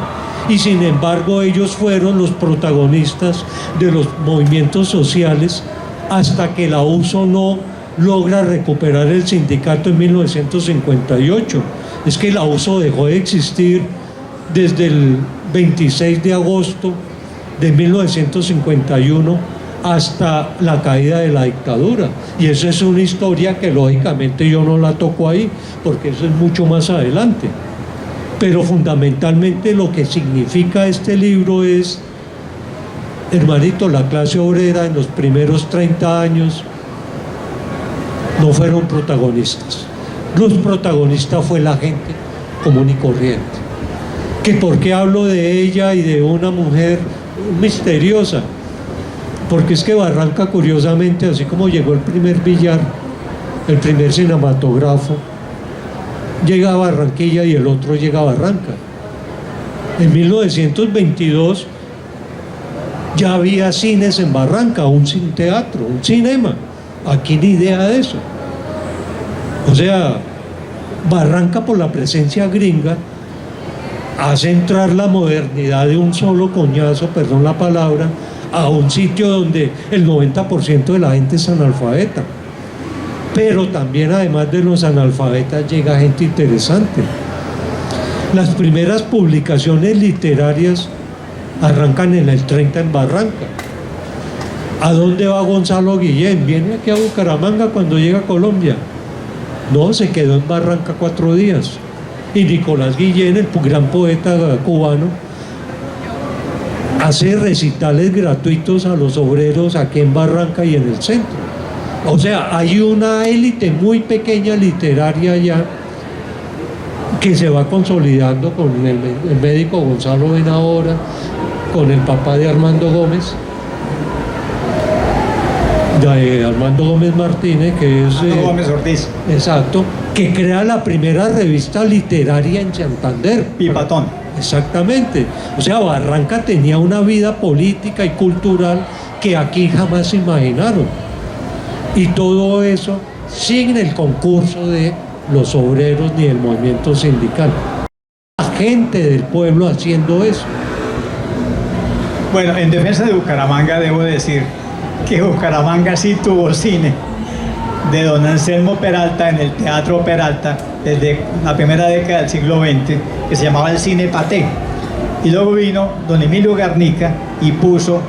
Y sin embargo ellos fueron los protagonistas de los movimientos sociales hasta que la USO no logra recuperar el sindicato en 1958. Es que la USO dejó de existir desde el 26 de agosto de 1951 hasta la caída de la dictadura. Y esa es una historia que lógicamente yo no la toco ahí, porque eso es mucho más adelante. Pero fundamentalmente lo que significa este libro es, hermanito, la clase obrera en los primeros 30 años no fueron protagonistas. Los protagonistas fue la gente común y corriente. ¿Que por qué hablo de ella y de una mujer misteriosa? Porque es que Barranca, curiosamente, así como llegó el primer billar, el primer cinematógrafo, llega a Barranquilla y el otro llega a Barranca. En 1922 ya había cines en Barranca, un teatro, un cinema. Aquí ni idea de eso. O sea, Barranca, por la presencia gringa, hace entrar la modernidad de un solo coñazo, perdón la palabra, a un sitio donde el 90% de la gente es analfabeta. Pero también, además de los analfabetas, llega gente interesante. Las primeras publicaciones literarias arrancan en el 30 en Barranca. ¿A dónde va Gonzalo Guillén? ¿Viene aquí a Bucaramanga cuando llega a Colombia? No, se quedó en Barranca 4 días. Y Nicolás Guillén, el gran poeta cubano, hace recitales gratuitos a los obreros aquí en Barranca y en el centro. O sea, hay una élite muy pequeña literaria ya que se va consolidando con el médico Gonzalo Benahora, con el papá de Armando Gómez, de Armando Gómez Martínez, que es... Gómez Ortiz. Exacto, que crea la primera revista literaria en Santander. Pipatón. Exactamente. O sea, Barranca tenía una vida política y cultural que aquí jamás se imaginaron. Y todo eso sin el concurso de los obreros ni del movimiento sindical. La gente del pueblo haciendo eso. Bueno, en defensa de Bucaramanga debo decir que Bucaramanga sí tuvo cine de don Anselmo Peralta en el Teatro Peralta desde la primera década del siglo XX, que se llamaba el Cine Paté. Y luego vino don Emilio Garnica y puso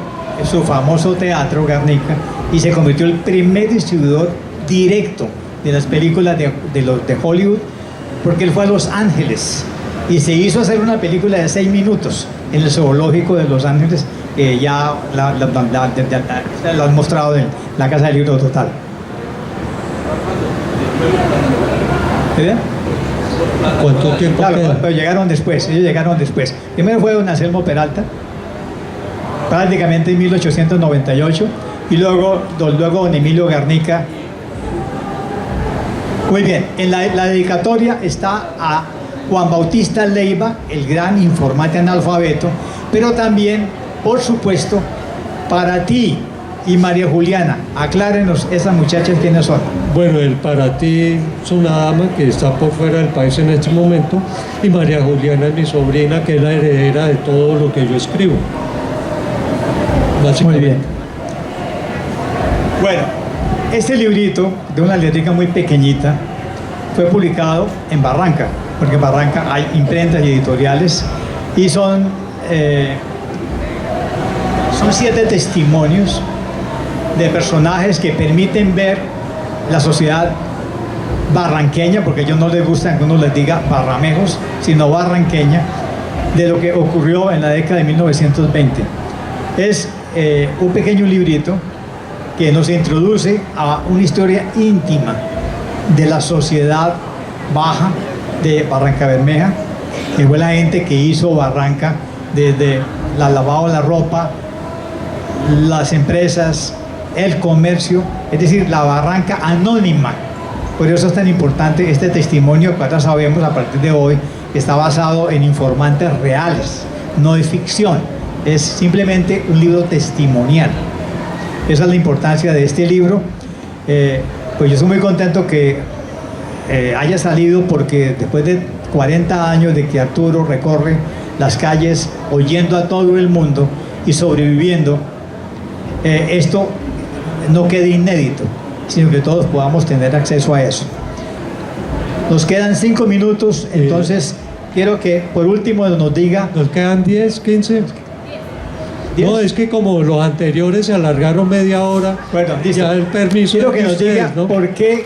su famoso teatro Garnica y se convirtió en el primer distribuidor directo de las películas de Hollywood, porque él fue a Los Ángeles y se hizo hacer una película de 6 minutos en el zoológico de Los Ángeles, que ya la han mostrado en la Casa del Libro Total. ¿Verdad? ¿Cuánto tiempo Claro, queda? pero llegaron después, ellos llegaron después. Primero fue don Anselmo Peralta, prácticamente en 1898, y luego don Emilio Garnica. Muy bien, en la dedicatoria está a Juan Bautista Leiva, el gran informante analfabeto, pero también, por supuesto, para ti y María Juliana. Aclárenos esas muchachas quiénes son. Bueno, para ti es una dama que está por fuera del país en este momento, y María Juliana es mi sobrina, que es la heredera de todo lo que yo escribo. Muy bien. Bueno, este librito, de una letrica muy pequeñita, fue publicado en Barranca, porque en Barranca hay imprentas y editoriales, y son 7 testimonios de personajes que permiten ver la sociedad barranqueña, porque a ellos no les gusta que uno les diga barramejos, sino barranqueña, de lo que ocurrió en la década de 1920. Es un pequeño librito que nos introduce a una historia íntima de la sociedad baja de Barranca Bermeja, que fue la gente que hizo Barranca desde la lavado de la ropa, las empresas, el comercio, es decir, la Barranca anónima. Por eso es tan importante este testimonio que ahora sabemos a partir de hoy que está basado en informantes reales, no es ficción, es simplemente un libro testimonial. Esa es la importancia de este libro. Pues yo estoy muy contento que haya salido, porque después de 40 años de que Arturo recorre las calles oyendo a todo el mundo y sobreviviendo, esto no quede inédito, sino que todos podamos tener acceso a eso. Nos quedan 5 minutos, entonces quiero que por último nos diga... Nos quedan 10, 15... 10. No, es que como los anteriores se alargaron media hora, Bueno, listo. ya el permiso Quiero de que nos ustedes, diga ¿no? por qué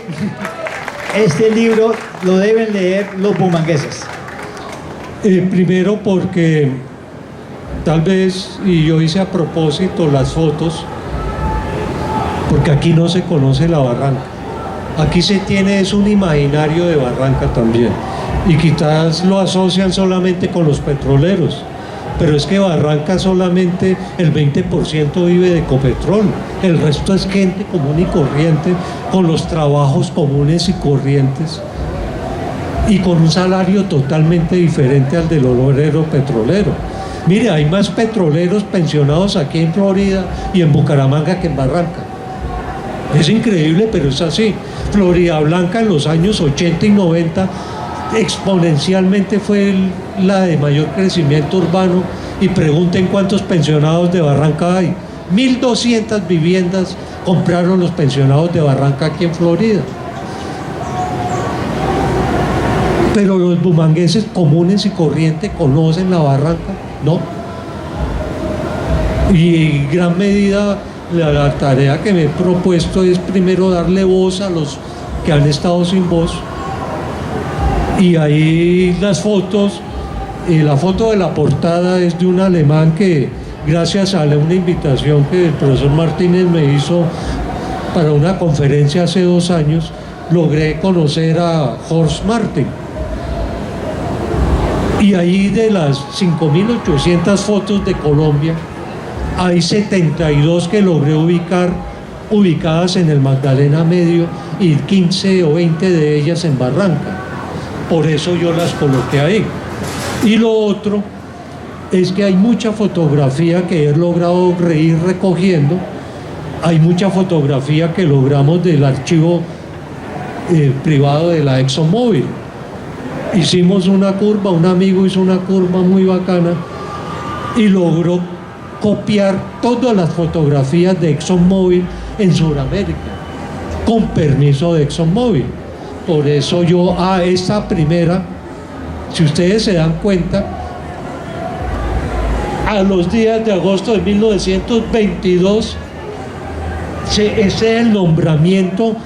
este libro lo deben leer los bumangueses. Primero porque tal vez, y yo hice a propósito las fotos, porque aquí no se conoce la Barranca. Aquí se tiene es un imaginario de Barranca también, y quizás lo asocian solamente con los petroleros, pero es que Barranca solamente el 20% vive de Ecopetrol, el resto es gente común y corriente, con los trabajos comunes y corrientes, y con un salario totalmente diferente al del obrero petrolero. Mire, hay más petroleros pensionados aquí en Florida y en Bucaramanga que en Barranca. Es increíble, pero es así. Florida Blanca en los años 80 y 90 exponencialmente fue la de mayor crecimiento urbano, y pregunten cuántos pensionados de Barranca hay. 1.200 viviendas compraron los pensionados de Barranca aquí en Florida. Pero los bumangueses comunes y corrientes conocen la Barranca, ¿no? Y en gran medida la tarea que me he propuesto es primero darle voz a los que han estado sin voz. Y ahí las fotos, la foto de la portada es de un alemán que, gracias a una invitación que el profesor Martínez me hizo para una conferencia hace 2 años, logré conocer a Horst Martin. Y ahí de las 5.800 fotos de Colombia, hay 72 que logré ubicadas en el Magdalena Medio y 15 o 20 de ellas en Barranca. Por eso yo las coloqué ahí. Y lo otro es que hay mucha fotografía que he logrado ir recogiendo. Hay mucha fotografía que logramos del archivo privado de la ExxonMobil. Hicimos una curva, un amigo hizo una curva muy bacana y logró copiar todas las fotografías de ExxonMobil en Sudamérica, con permiso de ExxonMobil. Por eso yo esta primera, si ustedes se dan cuenta, a los días de agosto de 1922, este es el nombramiento,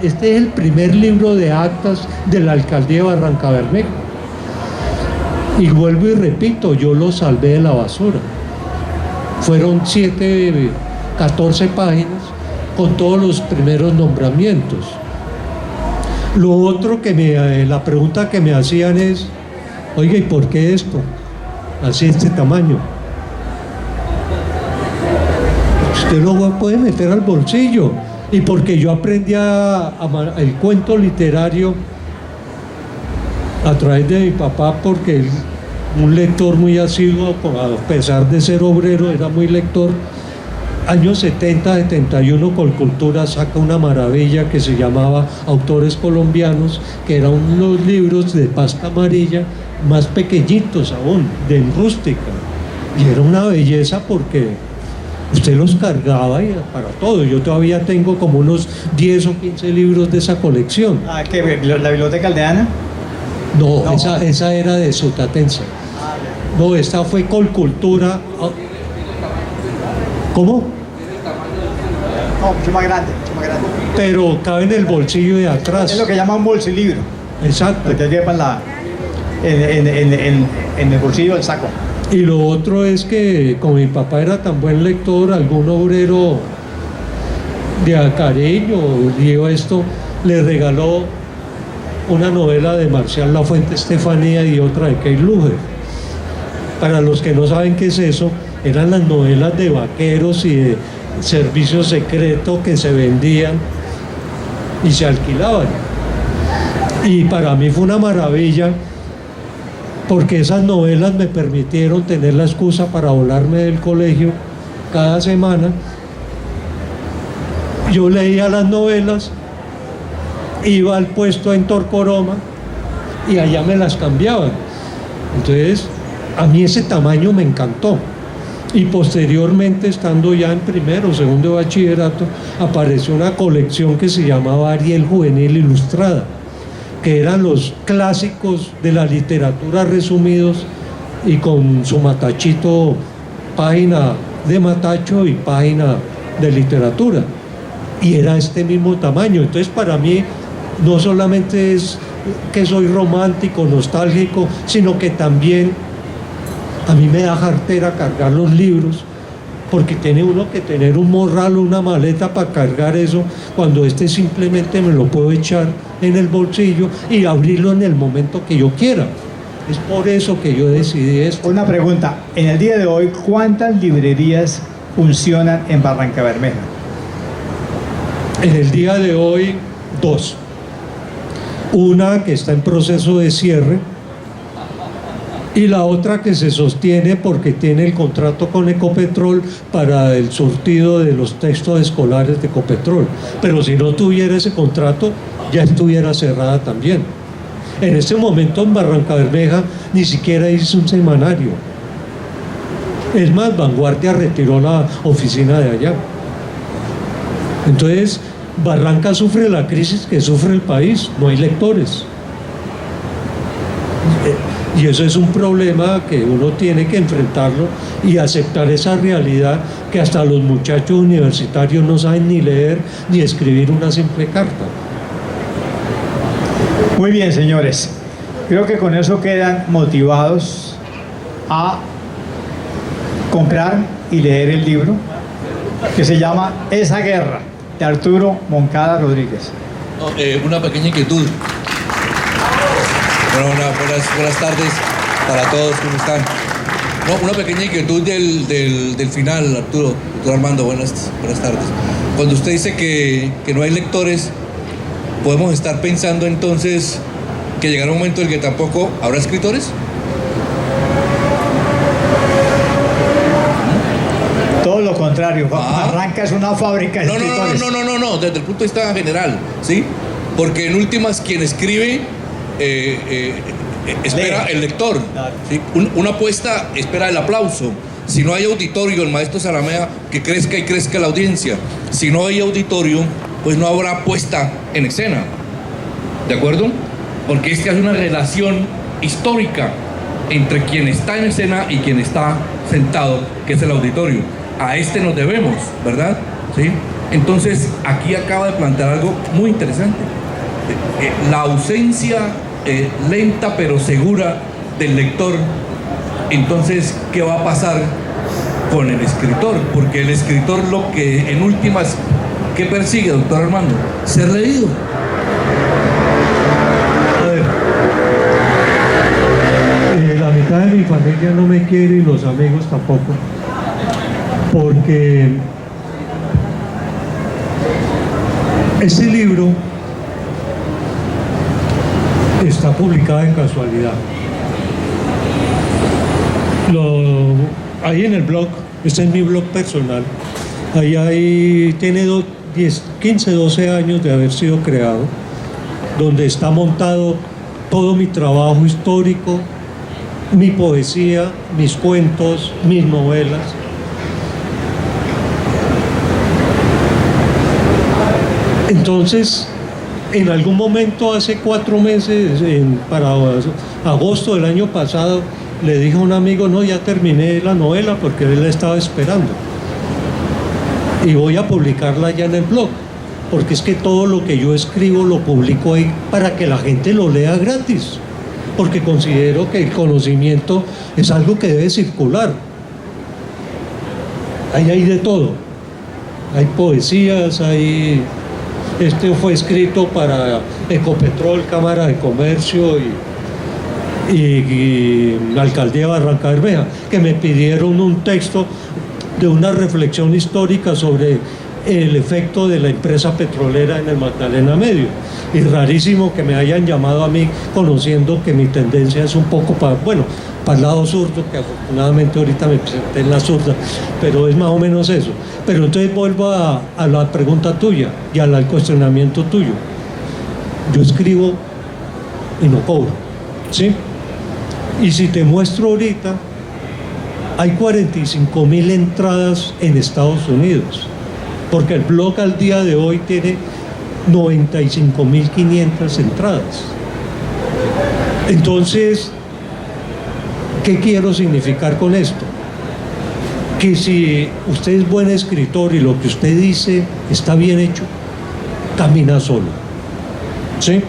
este es el primer libro de actas de la alcaldía de Barrancabermeja. Y vuelvo y repito, yo lo salvé de la basura. Fueron 14 páginas con todos los primeros nombramientos. Lo otro la pregunta que me hacían es, oiga, ¿y por qué esto? Así este tamaño. Usted lo puede meter al bolsillo. Y porque yo aprendí el cuento literario a través de mi papá, porque él, un lector muy asiduo, a pesar de ser obrero, era muy lector. Años 70, 71, Colcultura saca una maravilla que se llamaba Autores Colombianos, que eran unos libros de pasta amarilla, más pequeñitos aún, de rústica. Y era una belleza porque usted los cargaba para todo. Yo todavía tengo como unos 10 o 15 libros de esa colección. ¿Qué? ¿La Biblioteca Aldeana? No. Esa era de Sutatensa. No, esta fue Colcultura. ¿Cómo? No, mucho más grande. Pero cabe en el bolsillo de atrás. Es lo que llaman bolsilibro. Exacto. Lo que llevan en el bolsillo del saco. Y lo otro es que, como mi papá era tan buen lector, algún obrero de cariño, digo esto, le regaló una novela de Marcial Lafuente Estefanía y otra de Kay Luger. Para los que no saben qué es eso, eran las novelas de vaqueros y de servicio secreto que se vendían y se alquilaban. Y para mí fue una maravilla, porque esas novelas me permitieron tener la excusa para volarme del colegio cada semana. Yo leía las novelas, iba al puesto en Torcoroma y allá me las cambiaban. Entonces, a mí ese tamaño me encantó. Y posteriormente, estando ya en primero o segundo de bachillerato, apareció una colección que se llamaba Ariel Juvenil Ilustrada, que eran los clásicos de la literatura resumidos y con su matachito, página de matacho y página de literatura. Y era este mismo tamaño. Entonces, para mí, no solamente es que soy romántico, nostálgico, sino que también a mí me da jartera cargar los libros, porque tiene uno que tener un morral o una maleta para cargar eso, cuando simplemente me lo puedo echar en el bolsillo y abrirlo en el momento que yo quiera. Es por eso que yo decidí esto. Una pregunta, en el día de hoy, ¿cuántas librerías funcionan en Barrancabermeja? En el día de hoy, 2. Una que está en proceso de cierre, y la otra que se sostiene porque tiene el contrato con Ecopetrol para el surtido de los textos escolares de Ecopetrol. Pero si no tuviera ese contrato, ya estuviera cerrada también. En este momento en Barrancabermeja ni siquiera hice un semanario. Es más, Vanguardia retiró la oficina de allá. Entonces, Barranca sufre la crisis que sufre el país, no hay lectores. Y eso es un problema que uno tiene que enfrentarlo y aceptar esa realidad, que hasta los muchachos universitarios no saben ni leer ni escribir una simple carta. Muy bien, señores. Creo que con eso quedan motivados a comprar y leer el libro, que se llama Esa Guerra, de Arturo Moncada Rodríguez. No, una pequeña inquietud. Bueno, buenas tardes para todos, ¿cómo están? No, una pequeña inquietud del final, Arturo Armando, buenas tardes. Cuando usted dice que no hay lectores, ¿podemos estar pensando entonces que llegará un momento en el que tampoco habrá escritores? Todo lo contrario, Barranca es una fábrica de escritores. No, desde el punto de vista general, ¿sí? Porque en últimas quien escribe espera el lector, ¿sí? Una apuesta espera el aplauso. Si no hay auditorio, el maestro Zaramea, que crezca y crezca la audiencia. Si no hay auditorio, pues no habrá puesta en escena, ¿de acuerdo? Porque es que hay una relación histórica entre quien está en escena y quien está sentado, que es el auditorio. A este nos debemos, ¿verdad? ¿Sí? Entonces, aquí acaba de plantear algo muy interesante. La ausencia lenta pero segura del lector. Entonces, ¿qué va a pasar con el escritor? Porque el escritor lo que en últimas, ¿qué persigue, doctor Armando? Ser leído. A ver, la mitad de mi familia no me quiere y los amigos tampoco, porque este libro está publicado en casualidad. Ahí en el blog, este es mi blog personal, ahí tiene 15, 12 años de haber sido creado, donde está montado todo mi trabajo histórico, mi poesía, mis cuentos, mis novelas. Entonces, en algún momento, hace 4 meses, para agosto del año pasado, le dije a un amigo, no, ya terminé la novela porque él la estaba esperando. Y voy a publicarla ya en el blog, porque es que todo lo que yo escribo lo publico ahí para que la gente lo lea gratis, porque considero que el conocimiento es algo que debe circular. Ahí hay de todo. Hay poesías, este fue escrito para Ecopetrol, Cámara de Comercio y la Alcaldía de Barranca Bermeja, que me pidieron un texto de una reflexión histórica sobre el efecto de la empresa petrolera en el Magdalena Medio. Y rarísimo que me hayan llamado a mí, conociendo que mi tendencia es un poco para el lado zurdo, que afortunadamente ahorita me presenté en la zurda, pero es más o menos eso. Pero entonces vuelvo a la pregunta tuya y al cuestionamiento tuyo. Yo escribo y no cobro, ¿sí? Y si te muestro ahorita, hay 45.000 entradas en Estados Unidos, porque el blog al día de hoy tiene 95.500 entradas. Entonces, ¿qué quiero significar con esto? Que si usted es buen escritor y lo que usted dice está bien hecho, camina solo, ¿sí?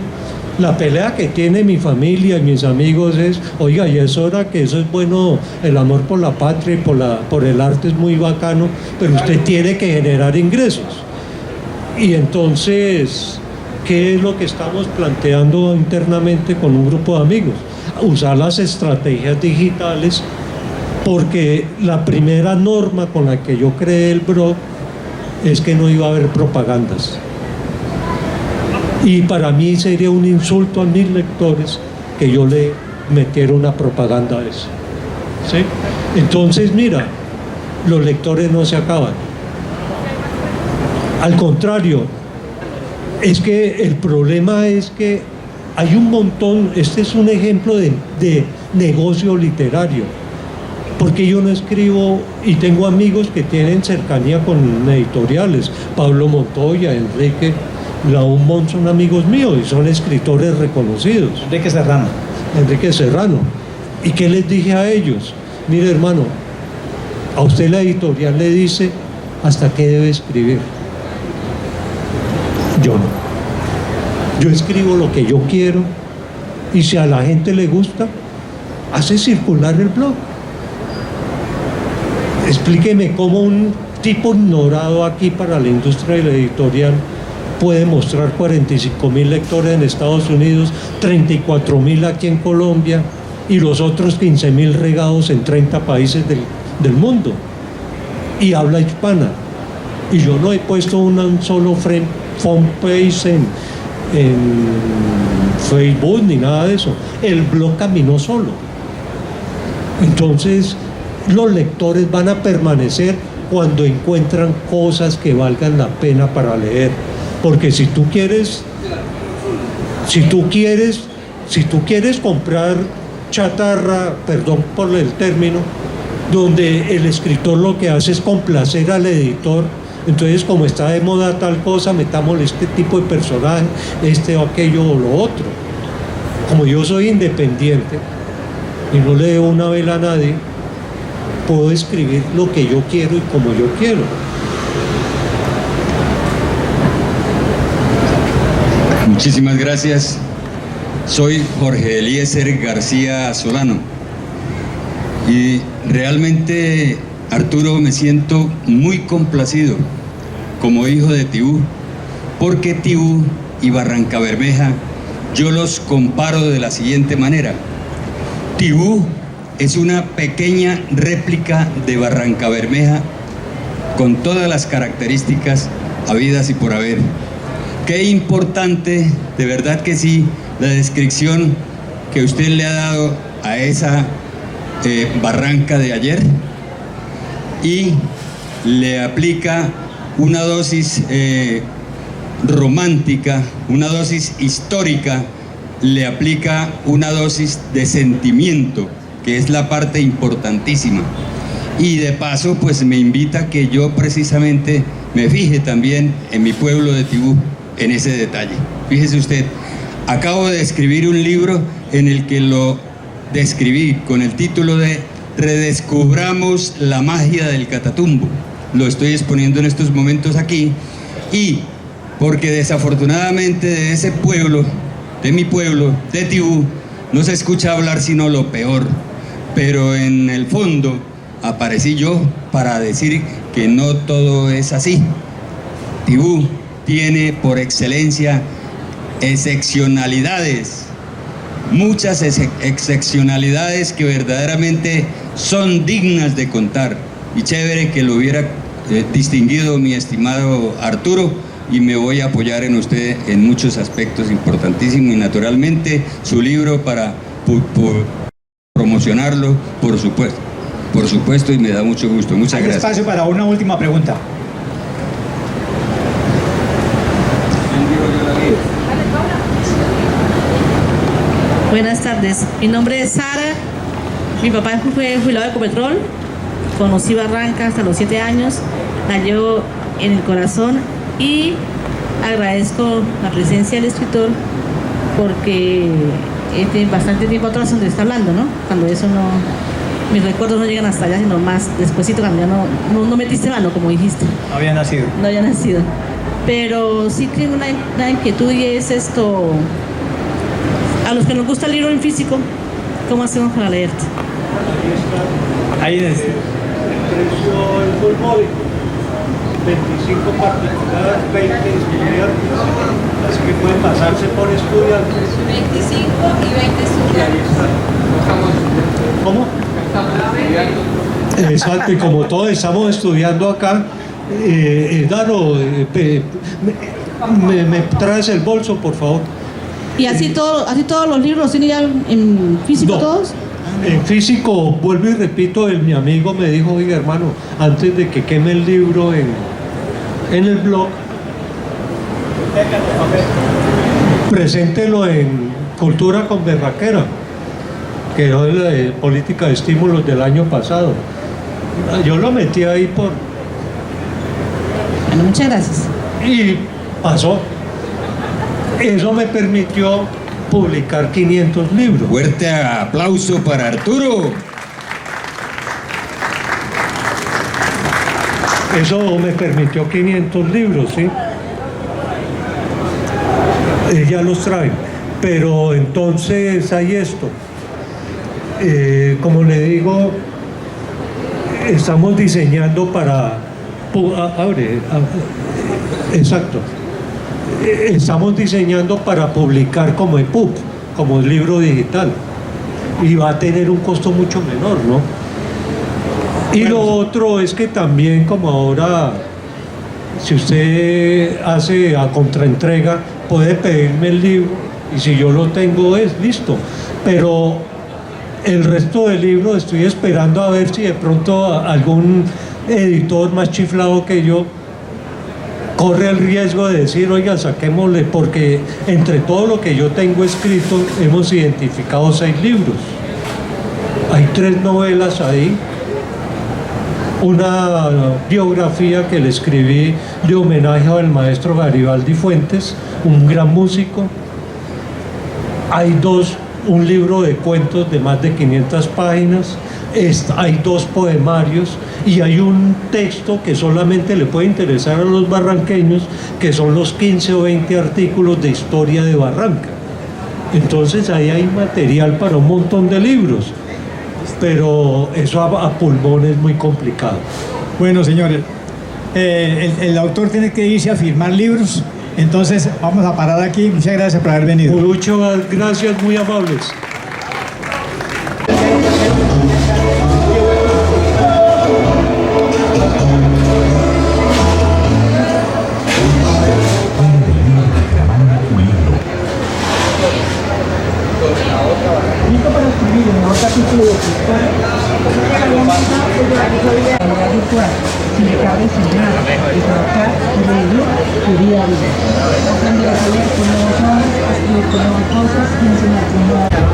La pelea que tiene mi familia y mis amigos es, oiga, y es hora que eso es bueno, el amor por la patria y por el arte es muy bacano, pero usted tiene que generar ingresos. Y entonces, ¿qué es lo que estamos planteando internamente con un grupo de amigos? Usar las estrategias digitales, porque la primera norma con la que yo creé el blog es que no iba a haber propagandas. Y para mí sería un insulto a mis lectores que yo le metiera una propaganda a eso, ¿sí? Entonces, mira, los lectores no se acaban. Al contrario, es que el problema es que hay un montón, este es un ejemplo de negocio literario, porque yo no escribo y tengo amigos que tienen cercanía con editoriales, Pablo Montoya, Enrique Laumont son amigos míos y son escritores reconocidos. Enrique Serrano. ¿Y qué les dije a ellos? Mire, hermano, a usted la editorial le dice hasta qué debe escribir. Yo no. Yo escribo lo que yo quiero y si a la gente le gusta, hace circular el blog. Explíqueme cómo un tipo ignorado aquí para la industria de la editorial puede mostrar 45.000 lectores en Estados Unidos, 34.000 aquí en Colombia y los otros 15.000 regados en 30 países del mundo y habla hispana. Y yo no he puesto un solo fanpage en Facebook ni nada de eso. El blog caminó solo. Entonces los lectores van a permanecer cuando encuentran cosas que valgan la pena para leer. Porque si tú quieres comprar chatarra, perdón por el término, donde el escritor lo que hace es complacer al editor, entonces como está de moda tal cosa, metámosle este tipo de personaje, este o aquello o lo otro. Como yo soy independiente y no le debo una vela a nadie, puedo escribir lo que yo quiero y como yo quiero. Muchísimas gracias. Soy Jorge Eliezer García Solano y realmente, Arturo, me siento muy complacido como hijo de Tibú, porque Tibú y Barrancabermeja yo los comparo de la siguiente manera. Tibú es una pequeña réplica de Barrancabermeja con todas las características habidas y por haber. Qué importante, de verdad que sí, la descripción que usted le ha dado a esa barranca de ayer, y le aplica una dosis romántica, una dosis histórica, le aplica una dosis de sentimiento, que es la parte importantísima. Y de paso, pues me invita a que yo precisamente me fije también en mi pueblo de Tibú, en ese detalle. Fíjese usted, acabo de escribir un libro en el que lo describí con el título de Redescubramos la magia del Catatumbo. Lo estoy exponiendo en estos momentos aquí, y porque desafortunadamente de ese pueblo, de mi pueblo, de Tibú, no se escucha hablar sino lo peor, pero en el fondo aparecí yo para decir que no todo es así. Tibú tiene por excelencia excepcionalidades, muchas excepcionalidades que verdaderamente son dignas de contar, y chévere que lo hubiera distinguido mi estimado Arturo, y me voy a apoyar en usted en muchos aspectos importantísimos, y naturalmente su libro para promocionarlo, por supuesto, y me da mucho gusto. Muchas gracias. Hay espacio para una última pregunta. Buenas tardes, mi nombre es Sara, mi papá fue jubilado de Ecopetrol, conocí Barranca hasta los 7 años, la llevo en el corazón y agradezco la presencia del escritor porque tiene bastante tiempo atrás donde está hablando, ¿no? Cuando eso no, mis recuerdos no llegan hasta allá, sino más despuesito, cuando ya no metiste mano, como dijiste. No había nacido. No había nacido. Pero sí tengo una inquietud, y es esto: a los que nos gusta el libro en físico, ¿cómo hacemos para leerte? Ahí es. El precio es muy módico, 25 particulares, 20 estudiantes, así que pueden pasarse por estudiantes. 25 y 20 estudiantes. ¿Cómo? Exacto, y como todos estamos estudiando acá, Daro, me traes el bolso, por favor. ¿Y así todos los libros tienen ya en físico? No. Todos? En físico, vuelvo y repito, mi amigo me dijo: oiga, hermano, antes de que queme el libro en el blog, preséntelo en Cultura con Berraquera, que era la de política de estímulos del año pasado. Yo lo metí ahí Bueno, muchas gracias. y pasó. Eso me permitió publicar 500 libros. Fuerte aplauso para Arturo. Eso me permitió 500 libros, ¿sí? Ya los traen. Pero entonces hay esto. Como le digo, estamos diseñando para Exacto. Estamos diseñando para publicar como EPUB, como libro digital, y va a tener un costo mucho menor, ¿no? Y lo otro es que también, como ahora, si usted hace a contraentrega, puede pedirme el libro y si yo lo tengo es listo, pero el resto del libro estoy esperando a ver si de pronto algún editor más chiflado que yo corre el riesgo de decir, oiga, saquémosle, porque entre todo lo que yo tengo escrito hemos identificado 6 libros. Hay 3 novelas ahí, una biografía que le escribí de homenaje al maestro Garibaldi Fuentes, un gran músico. Hay un libro de cuentos de más de 500 páginas, hay 2 poemarios y hay un texto que solamente le puede interesar a los barranqueños, que son los 15 o 20 artículos de historia de Barranca. Entonces ahí hay material para un montón de libros, pero eso a pulmón es muy complicado. Bueno, señores, el autor tiene que irse a firmar libros, entonces vamos a parar aquí. Muchas gracias por haber venido. Muchas gracias, muy amables. Listo para escribir un nuevo capítulo de tu historia. Si me cabe enseñar, trabajar y leer tu día a día. Aprender a leer con nuevos hombres, escribir con nuevas cosas y enseñar con nuevas cosas.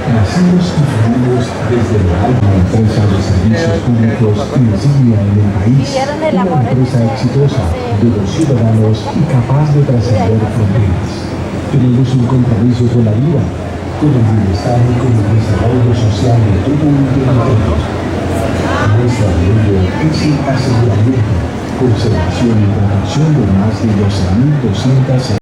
Nacidos y unidos desde la alta empresa de servicios públicos insignia en el país, una empresa exitosa, de los ciudadanos y capaz de trascender fronteras. Tenemos un compromiso con la vida, con el bienestar y con el desarrollo social de todo un territorio. Nuestra ley es el aseguramiento, conservación y protección de más de 12.200